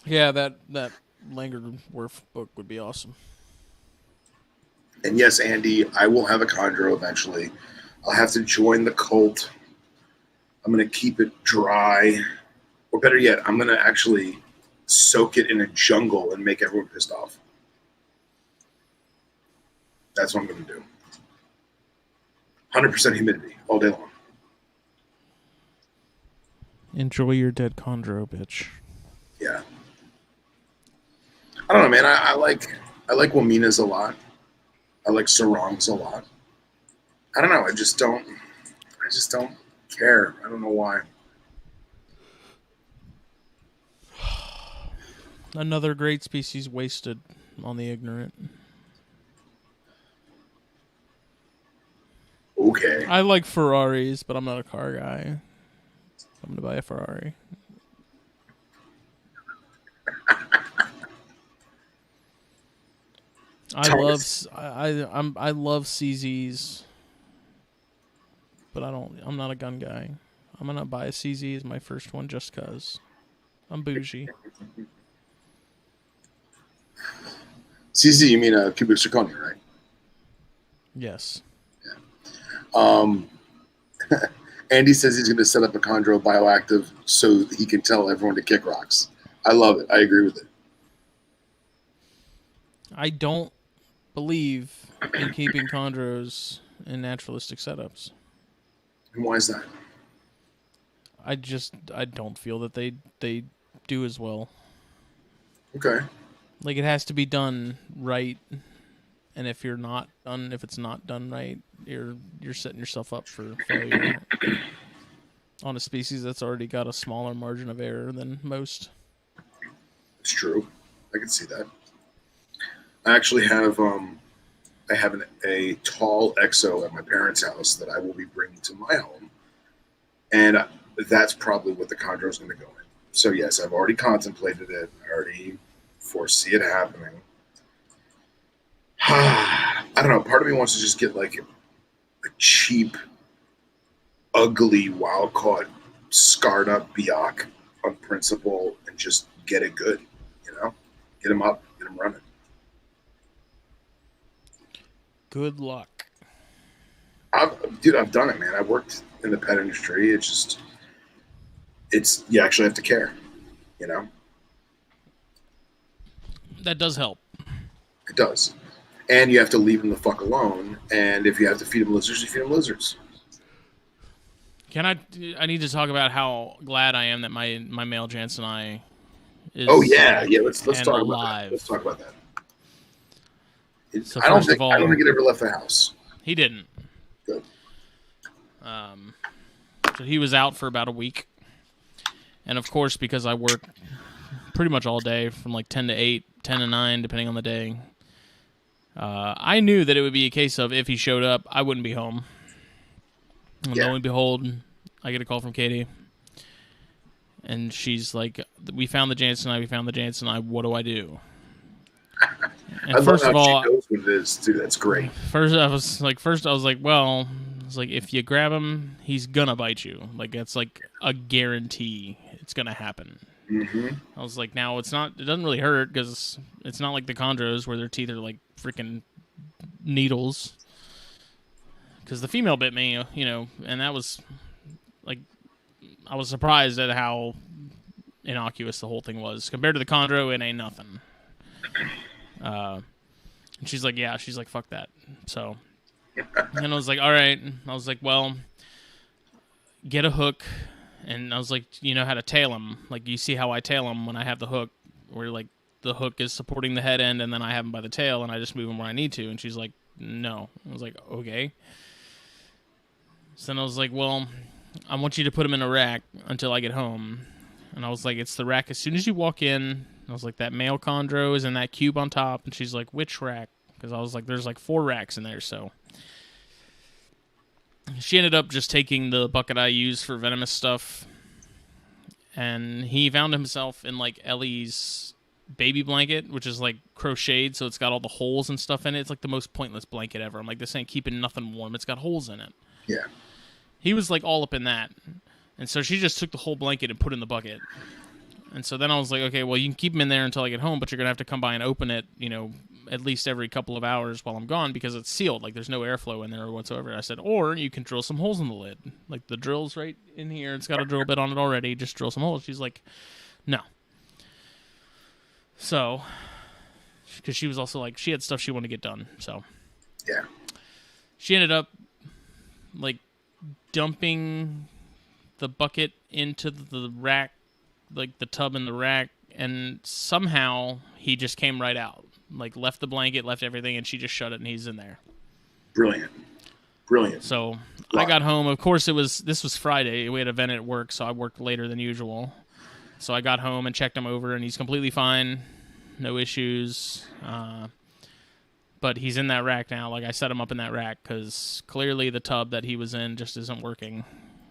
Yeah, that Langerwerf book would be awesome. And yes, Andy, I will have a chondro eventually. I'll have to join the cult. I'm going to keep it dry. Or better yet, I'm going to actually soak it in a jungle and make everyone pissed off. That's what I'm going to do. 100% humidity all day long. Enjoy your dead chondro, bitch. Yeah. I don't know, man. I like Waminas a lot. I like sarongs a lot. I don't know. I just don't care. I don't know why. Another great species wasted on the ignorant. Okay. I like Ferraris, but I'm not a car guy. I'm gonna buy a Ferrari. I love CZs, but I'm not a gun guy. I'm gonna buy a CZ as my first one just cause I'm bougie. CZ, you mean a cubic zirconia, right? Yes. Yeah. Andy says he's going to set up a chondro bioactive so that he can tell everyone to kick rocks. I love it. I agree with it. I don't believe in keeping chondros in naturalistic setups. And why is that? I don't feel that they do as well. Okay. Like, it has to be done right, and if it's not done right, you're setting yourself up for failure on a species that's already got a smaller margin of error than most. It's true. I can see that. I actually have a tall exo at my parents' house that I will be bringing to my home, and that's probably what the chondro is going to go in. So yes, I've already contemplated it. I already foresee it happening. I don't know. Part of me wants to just get like a cheap, ugly, wild caught, scarred up Biak on principle and just get it good. You know, get him up, get him running. Good luck. I've done it, man. I've worked in the pet industry. It's you actually have to care. You know, that does help. It does. And you have to leave them the fuck alone. And if you have to feed them lizards, you feed them lizards. I need to talk about how glad I am that my male Jansenii is. Oh yeah. Let's talk alive. about that. Let's talk about that. So I don't think it ever left the house. He didn't. Good. So he was out for about a week. And of course, because I work pretty much all day from like 10 to 8, 10 to 9, depending on the day, I knew that it would be a case of if he showed up, I wouldn't be home. And lo and behold, I get a call from Katie. And she's like, we found the Jansenii, what do I do? And first of all, she knows what it is, too. That's great. First I was like, well, it's like, if you grab him, he's gonna bite you. Like, that's like a guarantee it's gonna happen. Mm-hmm. I was like, now it doesn't really hurt because it's not like the chondros where their teeth are like freaking needles. Because the female bit me, and that was like, I was surprised at how innocuous the whole thing was compared to the chondro. It ain't nothing. And she's like, yeah, fuck that. So, and I was like, all right. I was like, well, get a hook. And I was like, you know how to tail them. Like, you see how I tail them when I have the hook, where like the hook is supporting the head end and then I have them by the tail and I just move them where I need to. And she's like, no. I was like, okay. So then I was like, well, I want you to put them in a rack until I get home. And I was like, it's the rack as soon as you walk in. I was like, that male chondro is in that cube on top. And she's like, which rack? Because I was like, there's like 4 racks in there. So she ended up just taking the bucket I use for venomous stuff. And he found himself in like Ellie's baby blanket, which is like crocheted. So it's got all the holes and stuff in it. It's like the most pointless blanket ever. I'm like, this ain't keeping nothing warm. It's got holes in it. Yeah. He was like all up in that. And so she just took the whole blanket and put it in the bucket. And so then I was like, okay, well, you can keep them in there until I get home, but you're going to have to come by and open it, at least every couple of hours while I'm gone because it's sealed. Like, there's no airflow in there whatsoever. I said, or you can drill some holes in the lid. Like, the drill's right in here. It's got a drill bit on it already. Just drill some holes. She's like, no. So, because she was also like, she had stuff she wanted to get done. So, yeah. She ended up, like, dumping the bucket into the rack, like the tub in the rack, and somehow he just came right out. Like, left the blanket, left everything, and she just shut it, and he's in there. Brilliant. So I got home. Of course, this was Friday. We had an event at work, so I worked later than usual. So I got home and checked him over, and he's completely fine. No issues. But he's in that rack now. Like, I set him up in that rack because clearly the tub that he was in just isn't working.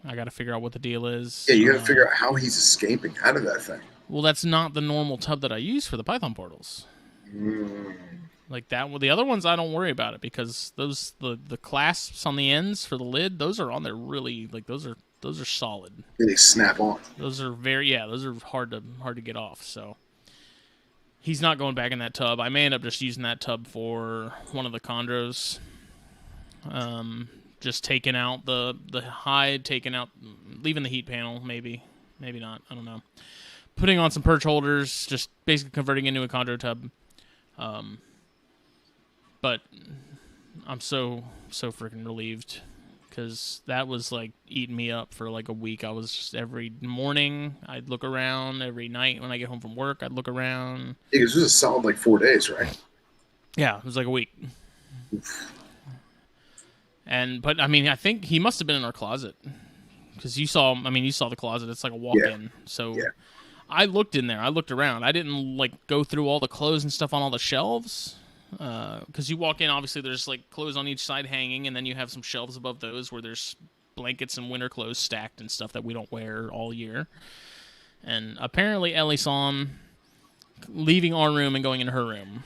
I got to figure out what the deal is. Yeah, you got to figure out how he's escaping out of that thing. Well, that's not the normal tub that I use for the Python portals. Like that. Well, the other ones I don't worry about it because the clasps on the ends for the lid, those are on there really, like, those are solid. Yeah, they snap on. Those are those are hard to get off. So he's not going back in that tub. I may end up just using that tub for one of the chondros. Just taking out the hide, leaving the heat panel, maybe not. I don't know. Putting on some perch holders, just basically converting into a chondro tub. But I'm so freaking relieved because that was like eating me up for like a week. I was just every morning I'd look around, every night when I get home from work I'd look around. Yeah, it was just a solid like 4 days, right? Yeah, it was like a week. But I mean, I think he must have been in our closet because you saw the closet. It's like a walk-in. Yeah. So I looked in there. I looked around. I didn't like go through all the clothes and stuff on all the shelves because you walk in. Obviously, there's like clothes on each side hanging, and then you have some shelves above those where there's blankets and winter clothes stacked and stuff that we don't wear all year. And apparently, Ellie saw him leaving our room and going into her room.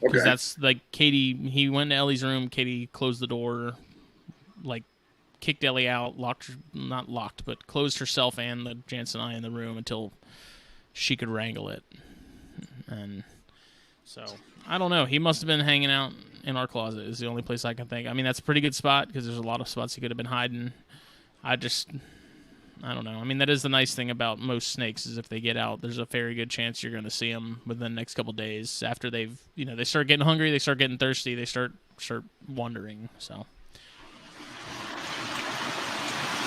Because that's like Katie, he went to Ellie's room, Katie closed the door, like kicked Ellie out, closed herself and the Jansen and I in the room until she could wrangle it. And so, I don't know. He must have been hanging out in our closet is the only place I can think. I mean, that's a pretty good spot because there's a lot of spots he could have been hiding. I don't know. I mean, that is the nice thing about most snakes is if they get out, there's a very good chance you're going to see them within the next couple of days after they've, they start getting hungry, they start getting thirsty, they start wandering. So,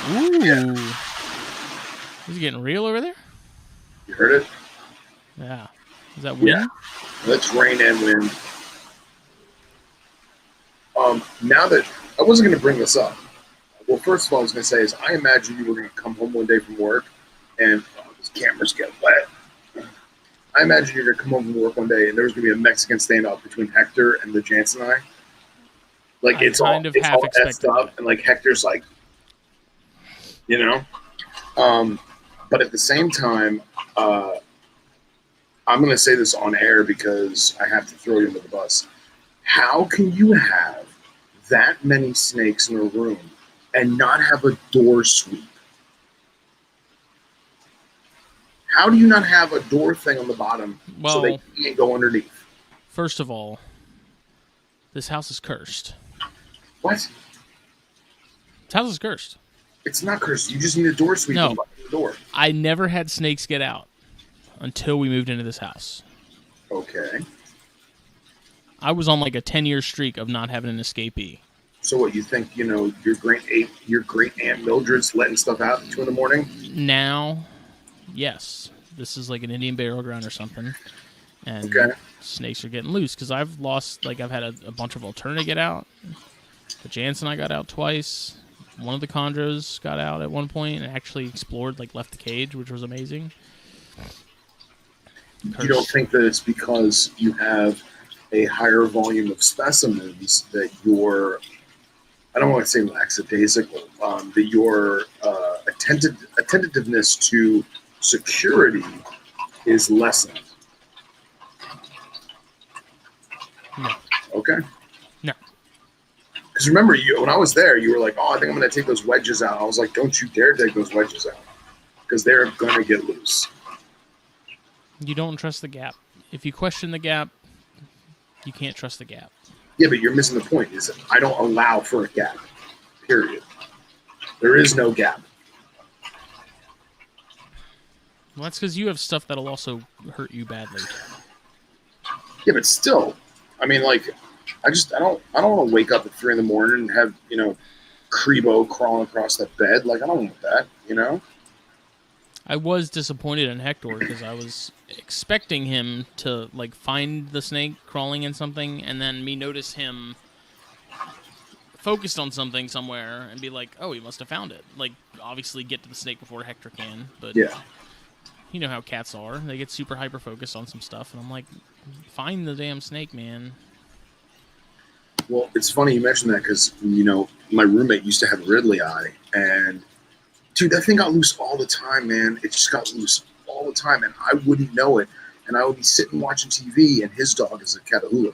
ooh, is it getting real over there? You heard it? Yeah. Is that wind? Yeah, that's rain and wind. Now that I wasn't going to bring this up. Well, first of all, I was going to say is I imagine you were going to come home one day from work and these cameras get wet. I imagine you're going to come home from work one day and there was going to be a Mexican standoff between Hector and the Jansen and I. Like, it's all messed up, and like Hector's like, But at the same time, I'm going to say this on air because I have to throw you under the bus. How can you have that many snakes in a room and not have a door sweep? How do you not have a door thing on the bottom so they can't go underneath? First of all, this house is cursed. What? This house is cursed. It's not cursed. You just need a door sweep on the door. I never had snakes get out until we moved into this house. Okay. I was on like a 10-year streak of not having an escapee. So what, you think, your great aunt Mildred's letting stuff out at 2 a.m? Now, yes. This is like an Indian burial ground or something. And snakes are getting loose because I've had a bunch of Alterna get out. The Jansen I got out twice. One of the chondros got out at one point and actually explored, left the cage, which was amazing. You don't think that it's because you have a higher volume of specimens that you're, I don't want to say lackadaisical, that your attentiveness to security is lessened? No. Okay. No. Because remember, when I was there, you were like, I think I'm going to take those wedges out. I was like, don't you dare take those wedges out because they're going to get loose. You don't trust the gap. If you question the gap, you can't trust the gap. Yeah, but you're missing the point. Is that I don't allow for a gap. Period. There is no gap. Well, that's because you have stuff that'll also hurt you badly. Yeah, but still, I mean, like, I don't want to wake up at 3 a.m. and have Crebo crawling across that bed. Like, I don't want that. I was disappointed in Hector because I was expecting him to like find the snake crawling in something, and then me notice him focused on something somewhere and be like, "Oh, he must have found it." Like, obviously, get to the snake before Hector can, but Yeah. you know how cats are. They get super hyper focused on some stuff, and I'm like, "Find the damn snake, man." Well, it's funny you mentioned that because my roommate used to have Ridley eye, and dude, that thing got loose all the time, man. It just got loose all the time, and I wouldn't know it. And I would be sitting watching TV, and his dog is a Catahoula,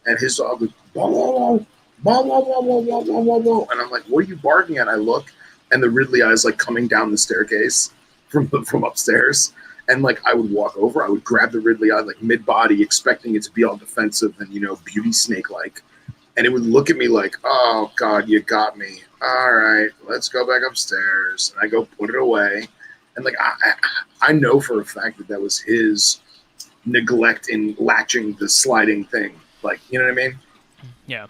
and his dog would whoa, whoa, whoa, whoa, whoa, whoa, whoa, whoa, whoa, whoa, and I'm like, "What are you barking at?" I look, and the Ridley eye is like coming down the staircase from upstairs, and like I would walk over, I would grab the Ridley eye like mid body, expecting it to be all defensive and beauty snake like, and it would look at me like, "Oh God, you got me. All right, let's go back upstairs." And I go put it away. And like, I know for a fact that was his neglect in latching the sliding thing. Like, you know what I mean? Yeah.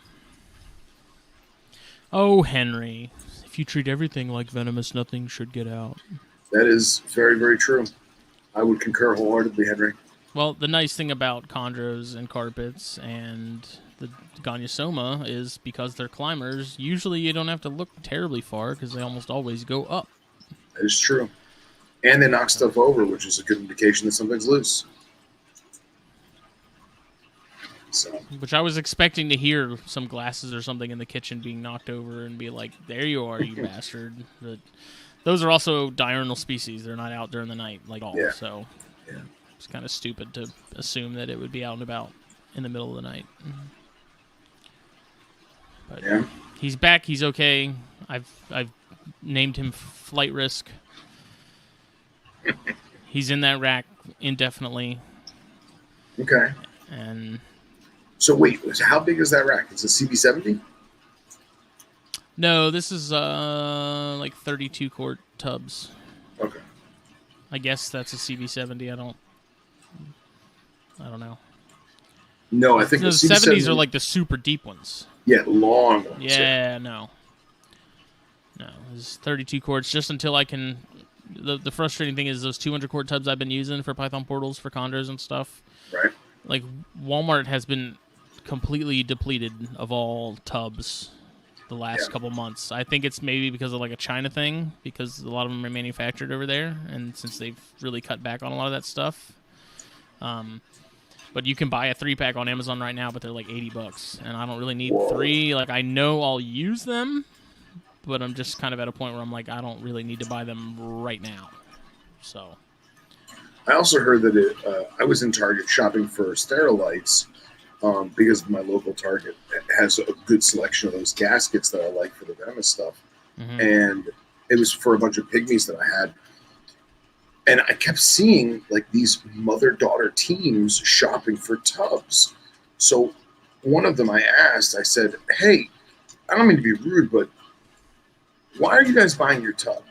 Oh, Henry, if you treat everything like venomous, nothing should get out. That is very, very true. I would concur wholeheartedly, Henry. Well, the nice thing about chondros and carpets and the Gonyosoma is because they're climbers, usually you don't have to look terribly far because they almost always go up. That is true. And they knock stuff over, which is a good indication that something's loose. So. Which I was expecting to hear some glasses or something in the kitchen being knocked over and be like, "There you are, you bastard." But those are also diurnal species. They're not out during the night like all. Yeah. So yeah. It's kind of stupid to assume that it would be out and about in the middle of the night. But yeah. He's back. He's okay. I've named him Flight Risk. He's in that rack indefinitely. Okay. And so wait, how big is that rack? It's a CB70? No, this is like 32 quart tubs. Okay. I guess that's a CB70. I don't know. No, I think the 70s are like the super deep ones. Yeah, long ones. Yeah, no. It's 32 quarts just until I can. The frustrating thing is those 200 quart tubs I've been using for Python portals for chondros and stuff. Right. Like Walmart has been completely depleted of all tubs the last couple months. I think it's maybe because of like a China thing, because a lot of them are manufactured over there, and since they've really cut back on a lot of that stuff. But you can buy a 3-pack on Amazon right now, but they're like $80, and I don't really need 3. Like, I know I'll use them, but I'm just kind of at a point where I'm like, I don't really need to buy them right now. So I also heard that I was in Target shopping for Sterilites because my local Target has a good selection of those gaskets that I like for the venomous stuff. Mm-hmm. And it was for a bunch of pygmies that I had. And I kept seeing like these mother-daughter teams shopping for tubs. So one of them I asked, I said, "Hey, I don't mean to be rude, but why are you guys buying your tub?"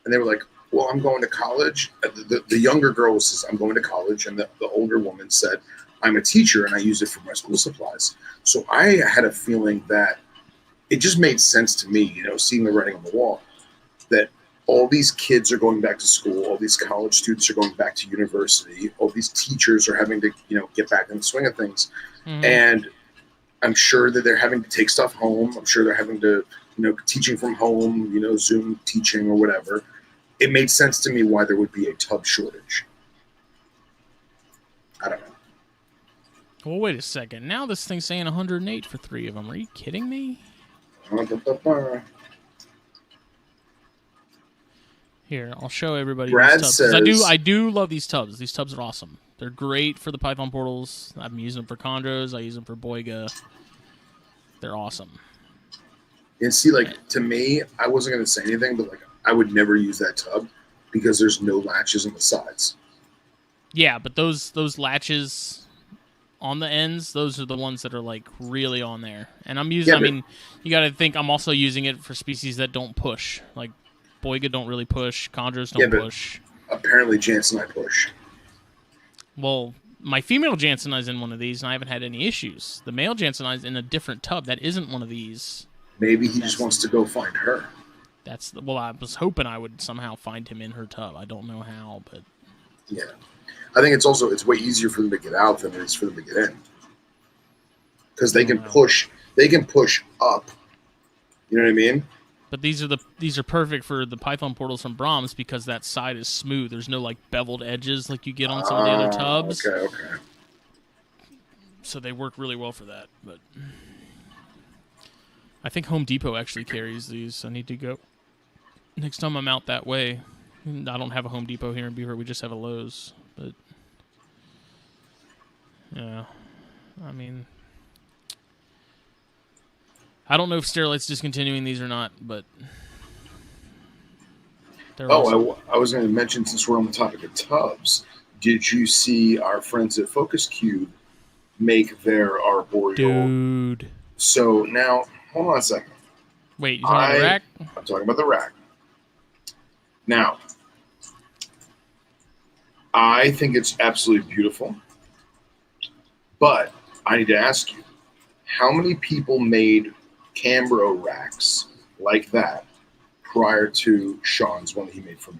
And they were like, "Well, I'm going to college." The younger girl says, "I'm going to college." And the older woman said, "I'm a teacher and I use it for my school supplies." So I had a feeling that it just made sense to me, seeing the writing on the wall, that all these kids are going back to school, all these college students are going back to university, all these teachers are having to, get back in the swing of things. Mm-hmm. And I'm sure that they're having to take stuff home. I'm sure they're having to, teaching from home, Zoom teaching or whatever. It made sense to me why there would be a tub shortage. I don't know. Well, wait a second. Now this thing's saying 108 for 3 of them. Are you kidding me? Here, I'll show everybody Brad these tubs. Says, I do love these tubs. These tubs are awesome. They're great for the Python portals. I've been using them for chondros. I use them for Boiga. They're awesome. And see, like, to me, I wasn't going to say anything, but, like, I would never use that tub because there's no latches on the sides. Yeah, but those latches on the ends, those are the ones that are like really on there. And I'm using. Yeah, I mean, you got to think I'm also using it for species that don't push. Like Boiga don't really push. Chondros don't push. Apparently, Jansenite push. Well, my female Jansenite's in one of these, and I haven't had any issues. The male Jansenite's in a different tub that isn't one of these. Maybe he just wants to go find her. Well, I was hoping I would somehow find him in her tub. I don't know how, but yeah, I think it's way easier for them to get out than it is for them to get in, because they can push up. You know what I mean? But these are perfect for the Python portals from Brahms because that side is smooth. There's no like beveled edges like you get on some of the other tubs. Okay. So they work really well for that. But I think Home Depot actually carries these. I need to go next time I'm out that way. I don't have a Home Depot here in Beaver. We just have a Lowe's. But yeah, I mean, I don't know if Sterilite's discontinuing these or not, but I was going to mention, since we're on the topic of tubs, did you see our friends at Focus Cube make their arboreal? Dude. So now, hold on a second. Wait, you talking about the rack? I'm talking about the rack. Now, I think it's absolutely beautiful, but I need to ask you, how many people made Cambro racks like that prior to Sean's one that he made for me?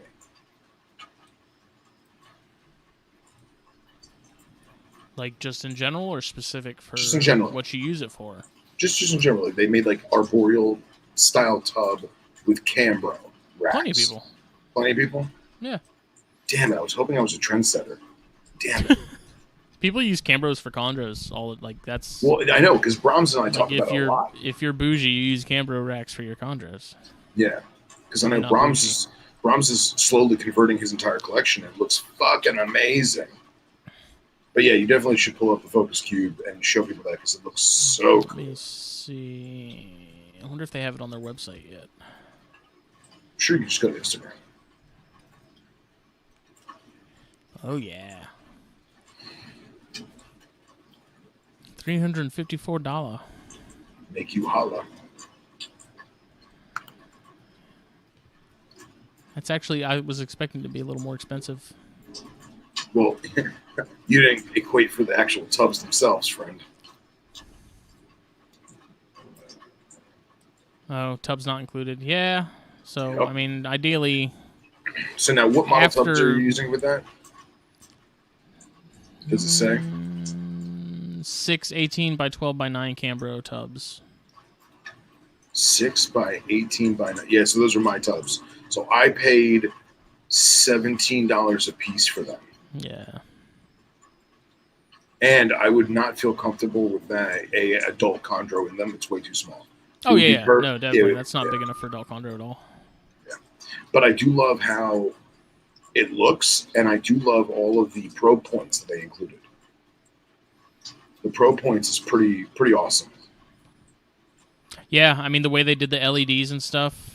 Like just in general or specific for just in general. What you use it for? Just in general. They made like arboreal style tub with Cambro racks. Plenty of people? Yeah. Damn it, I was hoping I was a trendsetter. Damn it. People use Cambros for chondros. That's. Well, I know, because Brahms and I talk about it a lot. If you're bougie, you use Cambro racks for your chondros. Yeah, because I know Brahms is slowly converting his entire collection. It looks fucking amazing. But yeah, you definitely should pull up the Focus Cube and show people that, because it looks so cool. Let me see. I wonder if they have it on their website yet. I'm sure you just go to Instagram. Oh yeah. $354. Make you holla. That's actually, I was expecting to be a little more expensive. Well, you didn't equate for the actual tubs themselves, friend. Oh, tubs not included. Yeah. So, yep. I mean, ideally... So now, what model tubs are you using with that? Does it say? 6 18 by 12 by 9 Cambro tubs. 6 by 18 by 9. Yeah, so those are my tubs. So I paid $17 a piece for them. Yeah. And I would not feel comfortable with that a adult chondro in them. It's way too small. Oh yeah, no, definitely. That's not big enough for adult chondro at all. Yeah, but I do love how it looks, and I do love all of the probe points that they included. The probe points is pretty awesome. Yeah, I mean the way they did the LEDs and stuff.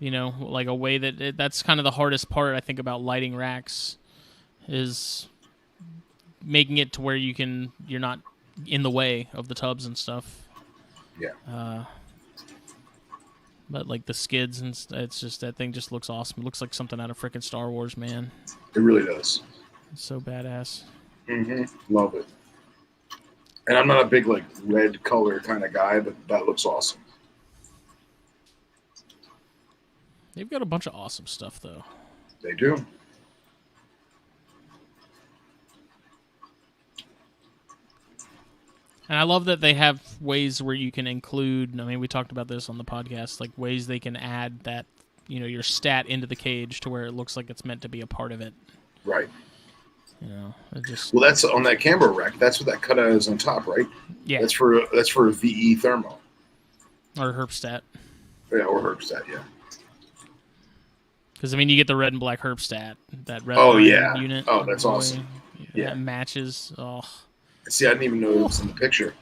Like a way that's kind of the hardest part I think about lighting racks is making it to where you're not in the way of the tubs and stuff. Yeah. But like the skids and it's just, that thing just looks awesome. It looks like something out of freaking Star Wars, man. It really does. It's so badass. Mm-hmm. Love it. And I'm not a big like red color kind of guy, but that looks awesome. They've got a bunch of awesome stuff though. They do. And I love that they have ways where you can include, I mean, we talked about this on the podcast, like ways they can add that, your stat into the cage to where it looks like it's meant to be a part of it. Right. It just... Well, that's on that Cambro rack. That's what that cutout is on top, right? Yeah. That's for a VE thermo. Or herp stat. Yeah, or herp stat, yeah. Because, I mean, you get the red and black herp stat. That red unit. Oh, that's awesome. Yeah. That matches. Oh. See, I didn't even know it was in the picture.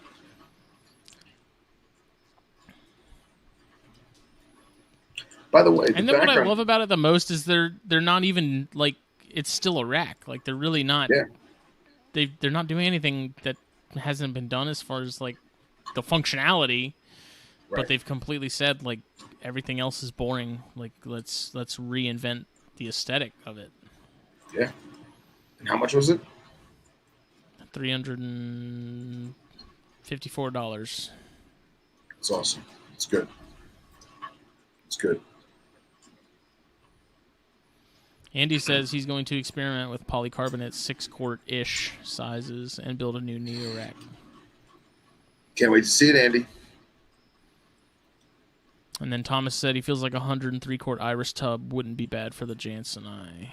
By the way, and then what I love about it the most is they're not even like it's still a rack. Like they're really not. Yeah. They're not doing anything that hasn't been done as far as like the functionality, Right. but they've completely said like everything else is boring. Like let's reinvent the aesthetic of it. Yeah. And how much was it? $354. It's awesome. It's good. It's good. Andy says he's going to experiment with polycarbonate 6-quart-ish sizes and build a new Neo rack. Can't wait to see it, Andy. And then Thomas said he feels like a 103-quart Iris tub wouldn't be bad for the Jansenite.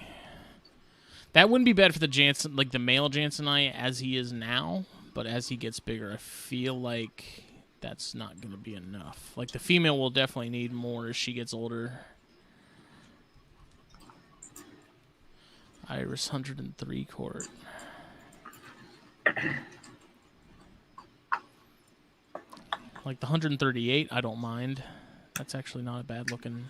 That wouldn't be bad for the Jansen, like the male Jansenite as he is now, but as he gets bigger, I feel like that's not going to be enough. Like the female will definitely need more as she gets older. Iris 103-quart. Like the 138, I don't mind. That's actually not a bad looking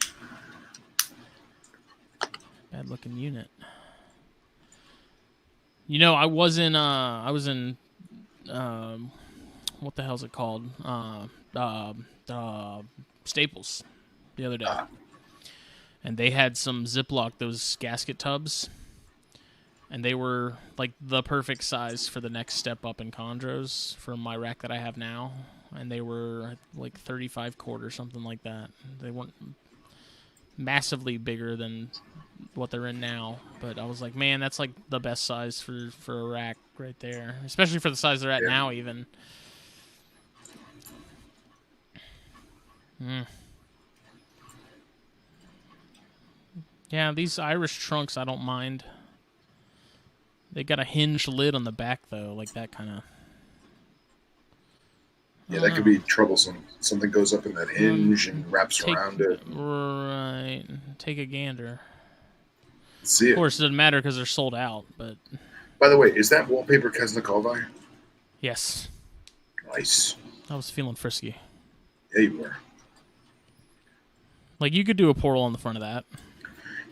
unit. You know, I was in what the hell's it called? Staples the other day. And they had some Ziploc, those gasket tubs. And they were like the perfect size for the next step up in chondros for my rack that I have now. And they were like 35 quart or something like that. They weren't massively bigger than what they're in now. But I was like, man, that's like the best size for a rack right there. Especially for the size they're at now even. Yeah, these Irish trunks I don't mind. They got a hinged lid on the back, though, like that kind of... Yeah, that could be troublesome. Something goes up in that hinge and wraps around it. Right. Take a gander. Let's see it. Of course, it doesn't matter because they're sold out, but... By the way, is that wallpaper Kesnikovi? Yes. Nice. I was feeling frisky. Yeah, you were. Like, you could do a portal on the front of that.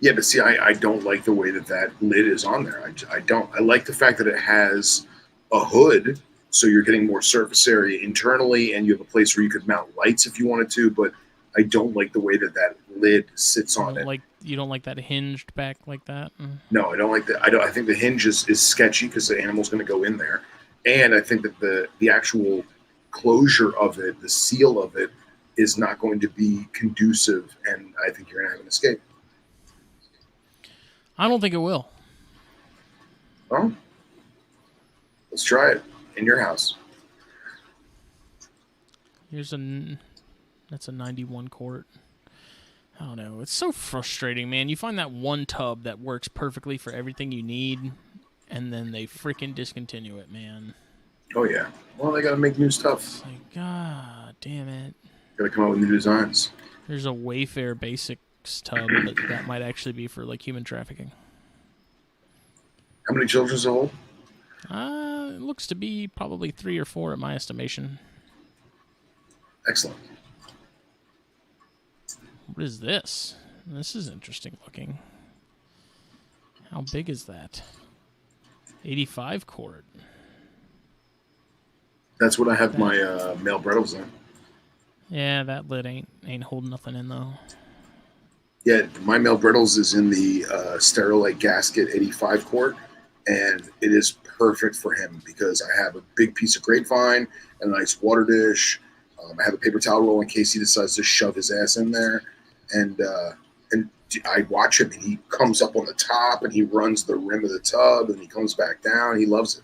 Yeah, but see, I don't like the way that lid is on there. I don't. I like the fact that it has a hood, so you're getting more surface area internally, and you have a place where you could mount lights if you wanted to, but I don't like the way that lid sits on it. You don't like that hinged back like that? No, I don't like that. I think the hinge is sketchy because the animal's going to go in there, and I think that the actual closure of it, the seal of it, is not going to be conducive, and I think you're going to have an escape. I don't think it will. Well, let's try it in your house. That's a 91 quart. I don't know. It's so frustrating, man. You find that one tub that works perfectly for everything you need, and then they freaking discontinue it, man. Oh, yeah. Well, they got to make new stuff. It's like, God damn it. Got to come out with new designs. There's a Wayfair Basics tub, but that might actually be for, like, human trafficking. How many children does it hold? It looks to be probably 3 or 4 at my estimation. Excellent. What is this? This is interesting looking. How big is that? 85 quart. That's what I have my male Brettles in. Yeah, that lid ain't holding nothing in though. Yeah, my male Brittles is in the Sterilite gasket 85 quart, and it is perfect for him because I have a big piece of grapevine and a nice water dish. I have a paper towel roll in case he decides to shove his ass in there, and I watch him, and he comes up on the top, and he runs the rim of the tub, and he comes back down. He loves it.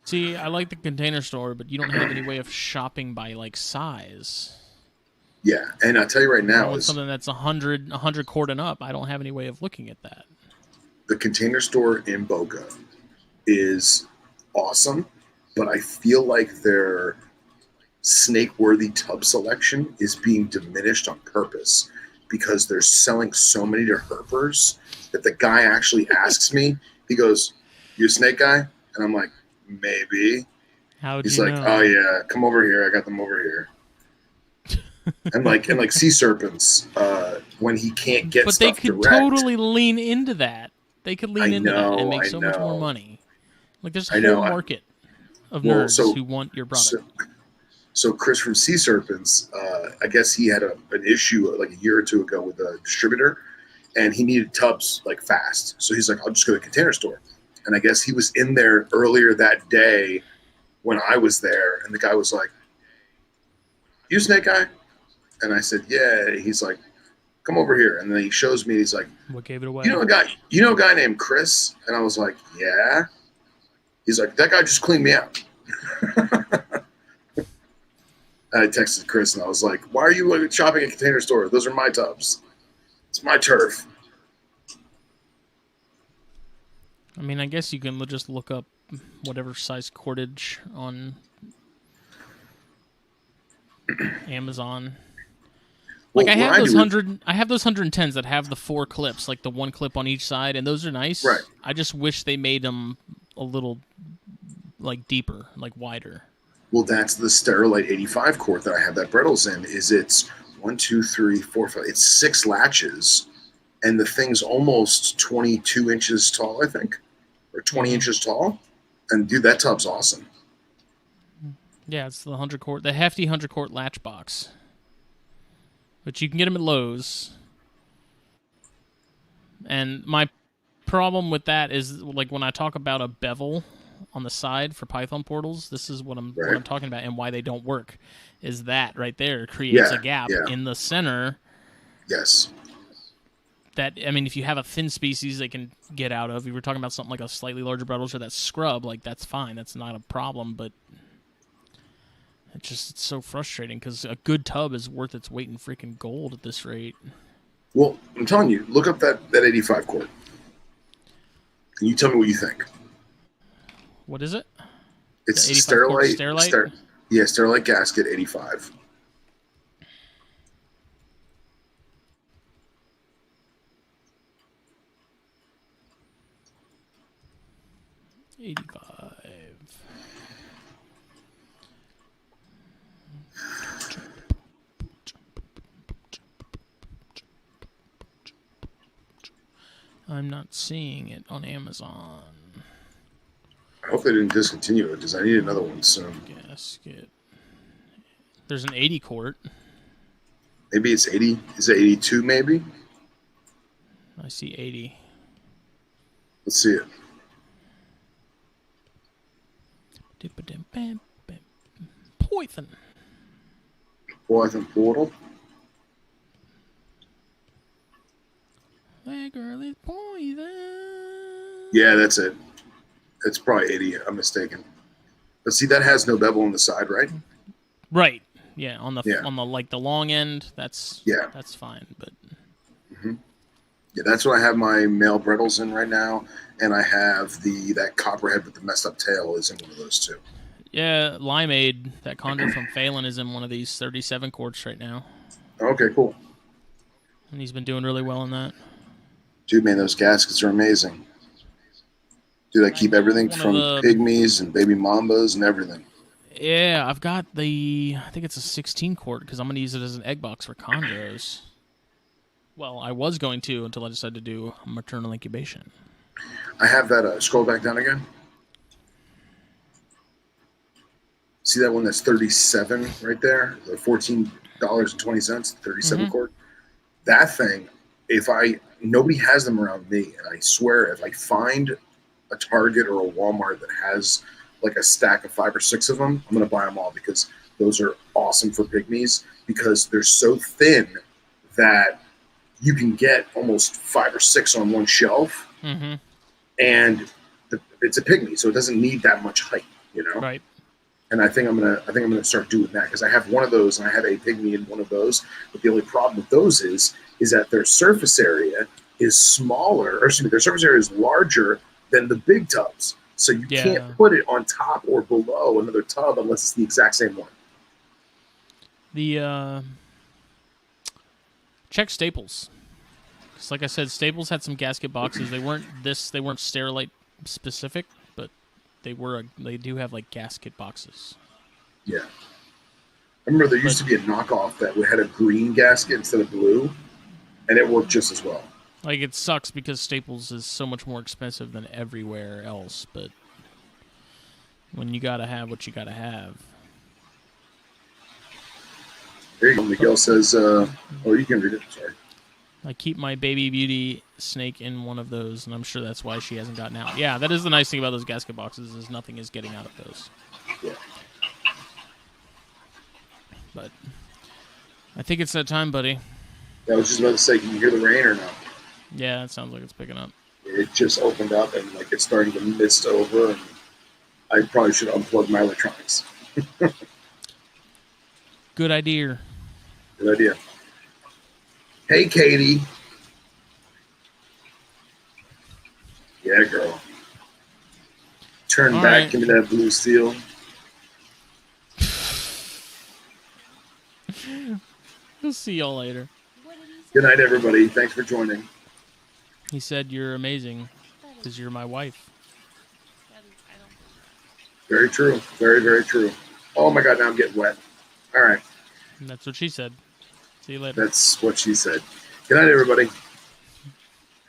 See, I like the Container Store, but you don't have any way of shopping by like size. Yeah, and I'll tell you right now, is something that's 100 quart and up. I don't have any way of looking at that. The Container Store in Boca is awesome, but I feel like their snake-worthy tub selection is being diminished on purpose because they're selling so many to herpers that the guy actually asks me, he goes, "You a snake guy?" And I'm like, "Maybe." How'd He's you like, know? "Oh yeah, come over here. I got them over here." and like sea serpents when he can't get but they stuff could direct. totally lean into that. They could lean into that and make so much more money. Like there's a whole market of nerds who want your product. So Chris from Sea Serpents, I guess he had an issue like a year or two ago with a distributor, and he needed tubs like fast. So he's like, I'll just go to the Container Store. And I guess he was in there earlier that day when I was there, and the guy was like, "You Snake Guy?" And I said, "Yeah." He's like, "Come over here." And then he shows me. He's like, "What gave it away?" You know a guy named Chris? And I was like, "Yeah." He's like, "That guy just cleaned me out." I texted Chris and I was like, "Why are you shopping at a Container Store? Those are my tubs. It's my turf." I mean, I guess you can just look up whatever size cordage on Amazon. Like I have those 110s that have the 4 clips, like the 1 clip on each side, and those are nice. Right. I just wish they made them a little like deeper, like wider. Well, that's the Sterilite 85 quart that I have that Brettles in. It's 1, 2, 3, 4, 5. It's 6 latches, and the thing's almost 22 inches tall, I think, or 20 inches tall. And dude, that tub's awesome. Yeah, it's the 100 quart, the hefty 100 quart latch box, but you can get them at Lowe's. And my problem with that is, like, when I talk about a bevel on the side for Python portals, this is what I'm talking about, and why they don't work. Is that right there creates a gap in the center. Yes. That, I mean, if you have a thin species, they can get out of. We were talking about something like a slightly larger Brettles or that scrub, like that's fine, that's not a problem. But it's so frustrating because a good tub is worth its weight in freaking gold at this rate. Well, I'm telling you, look up that 85 quart, and you tell me what you think. What is it? It's Sterilite. Sterilite gasket 85. I'm not seeing it on Amazon. I hope they didn't discontinue it because I need another one soon. Gasket. There's an 80 quart. Maybe it's 80. Is it 82 maybe? I see 80. Let's see it. Poison. Poison portal. That girl is poison. Yeah, that's it. It's probably 80. I'm mistaken. But see, that has no bevel on the side, right? Right. Yeah, on the like the long end, that's fine. But yeah, that's what I have my male Brettles in right now, and I have that copperhead with the messed up tail is in one of those too. Yeah, Limeade, that conduit from Phelan, is in one of these 37 quarts right now. Okay, cool. And he's been doing really well in that. Dude, man, those gaskets are amazing. Dude, I keep everything from pygmies and baby mambas and everything. Yeah, I've got I think it's a 16 quart because I'm going to use it as an egg box for chondros. Well, I was going to until I decided to do maternal incubation. I have that. Scroll back down again. See that one that's 37 right there? The $14.20, 37 quart. That thing, nobody has them around me, and I swear if I find a Target or a Walmart that has like a stack of 5 or 6 of them, I'm going to buy them all because those are awesome for pygmies because they're so thin that you can get almost 5 or 6 on one shelf, and it's a pygmy, so it doesn't need that much height, you know. Right. And I think I'm gonna start doing that because I have one of those and I have a pygmy in one of those. But the only problem with those is that their surface area is smaller, or excuse me, their surface area is larger than the big tubs. So you can't put it on top or below another tub unless it's the exact same one. Check Staples. Because like I said, Staples had some gasket boxes. They weren't Sterilite specific, but they do have like gasket boxes. Yeah. I remember there used to be a knockoff that had a green gasket instead of blue, and it worked just as well. Like, it sucks because Staples is so much more expensive than everywhere else, but when you gotta have what you gotta have. There you go. Miguel says, oh, you can read it. Sorry. I keep my baby beauty snake in one of those, and I'm sure that's why she hasn't gotten out. Yeah, that is the nice thing about those gasket boxes, is nothing is getting out of those. Yeah. But I think it's that time, buddy. I was just about to say, can you hear the rain or no? Yeah, it sounds like it's picking up. It just opened up and like it's starting to mist over, and I probably should unplug my electronics. Good idea. Good idea. Hey, Katie. Yeah, girl. Turn All back. right. Give me that blue steel. We'll see y'all later. Good night, everybody. Thanks for joining. He said you're amazing because you're my wife. Very true. Very, very true. Oh, my God. Now I'm getting wet. All right. And that's what she said. See you later. That's what she said. Good night, everybody.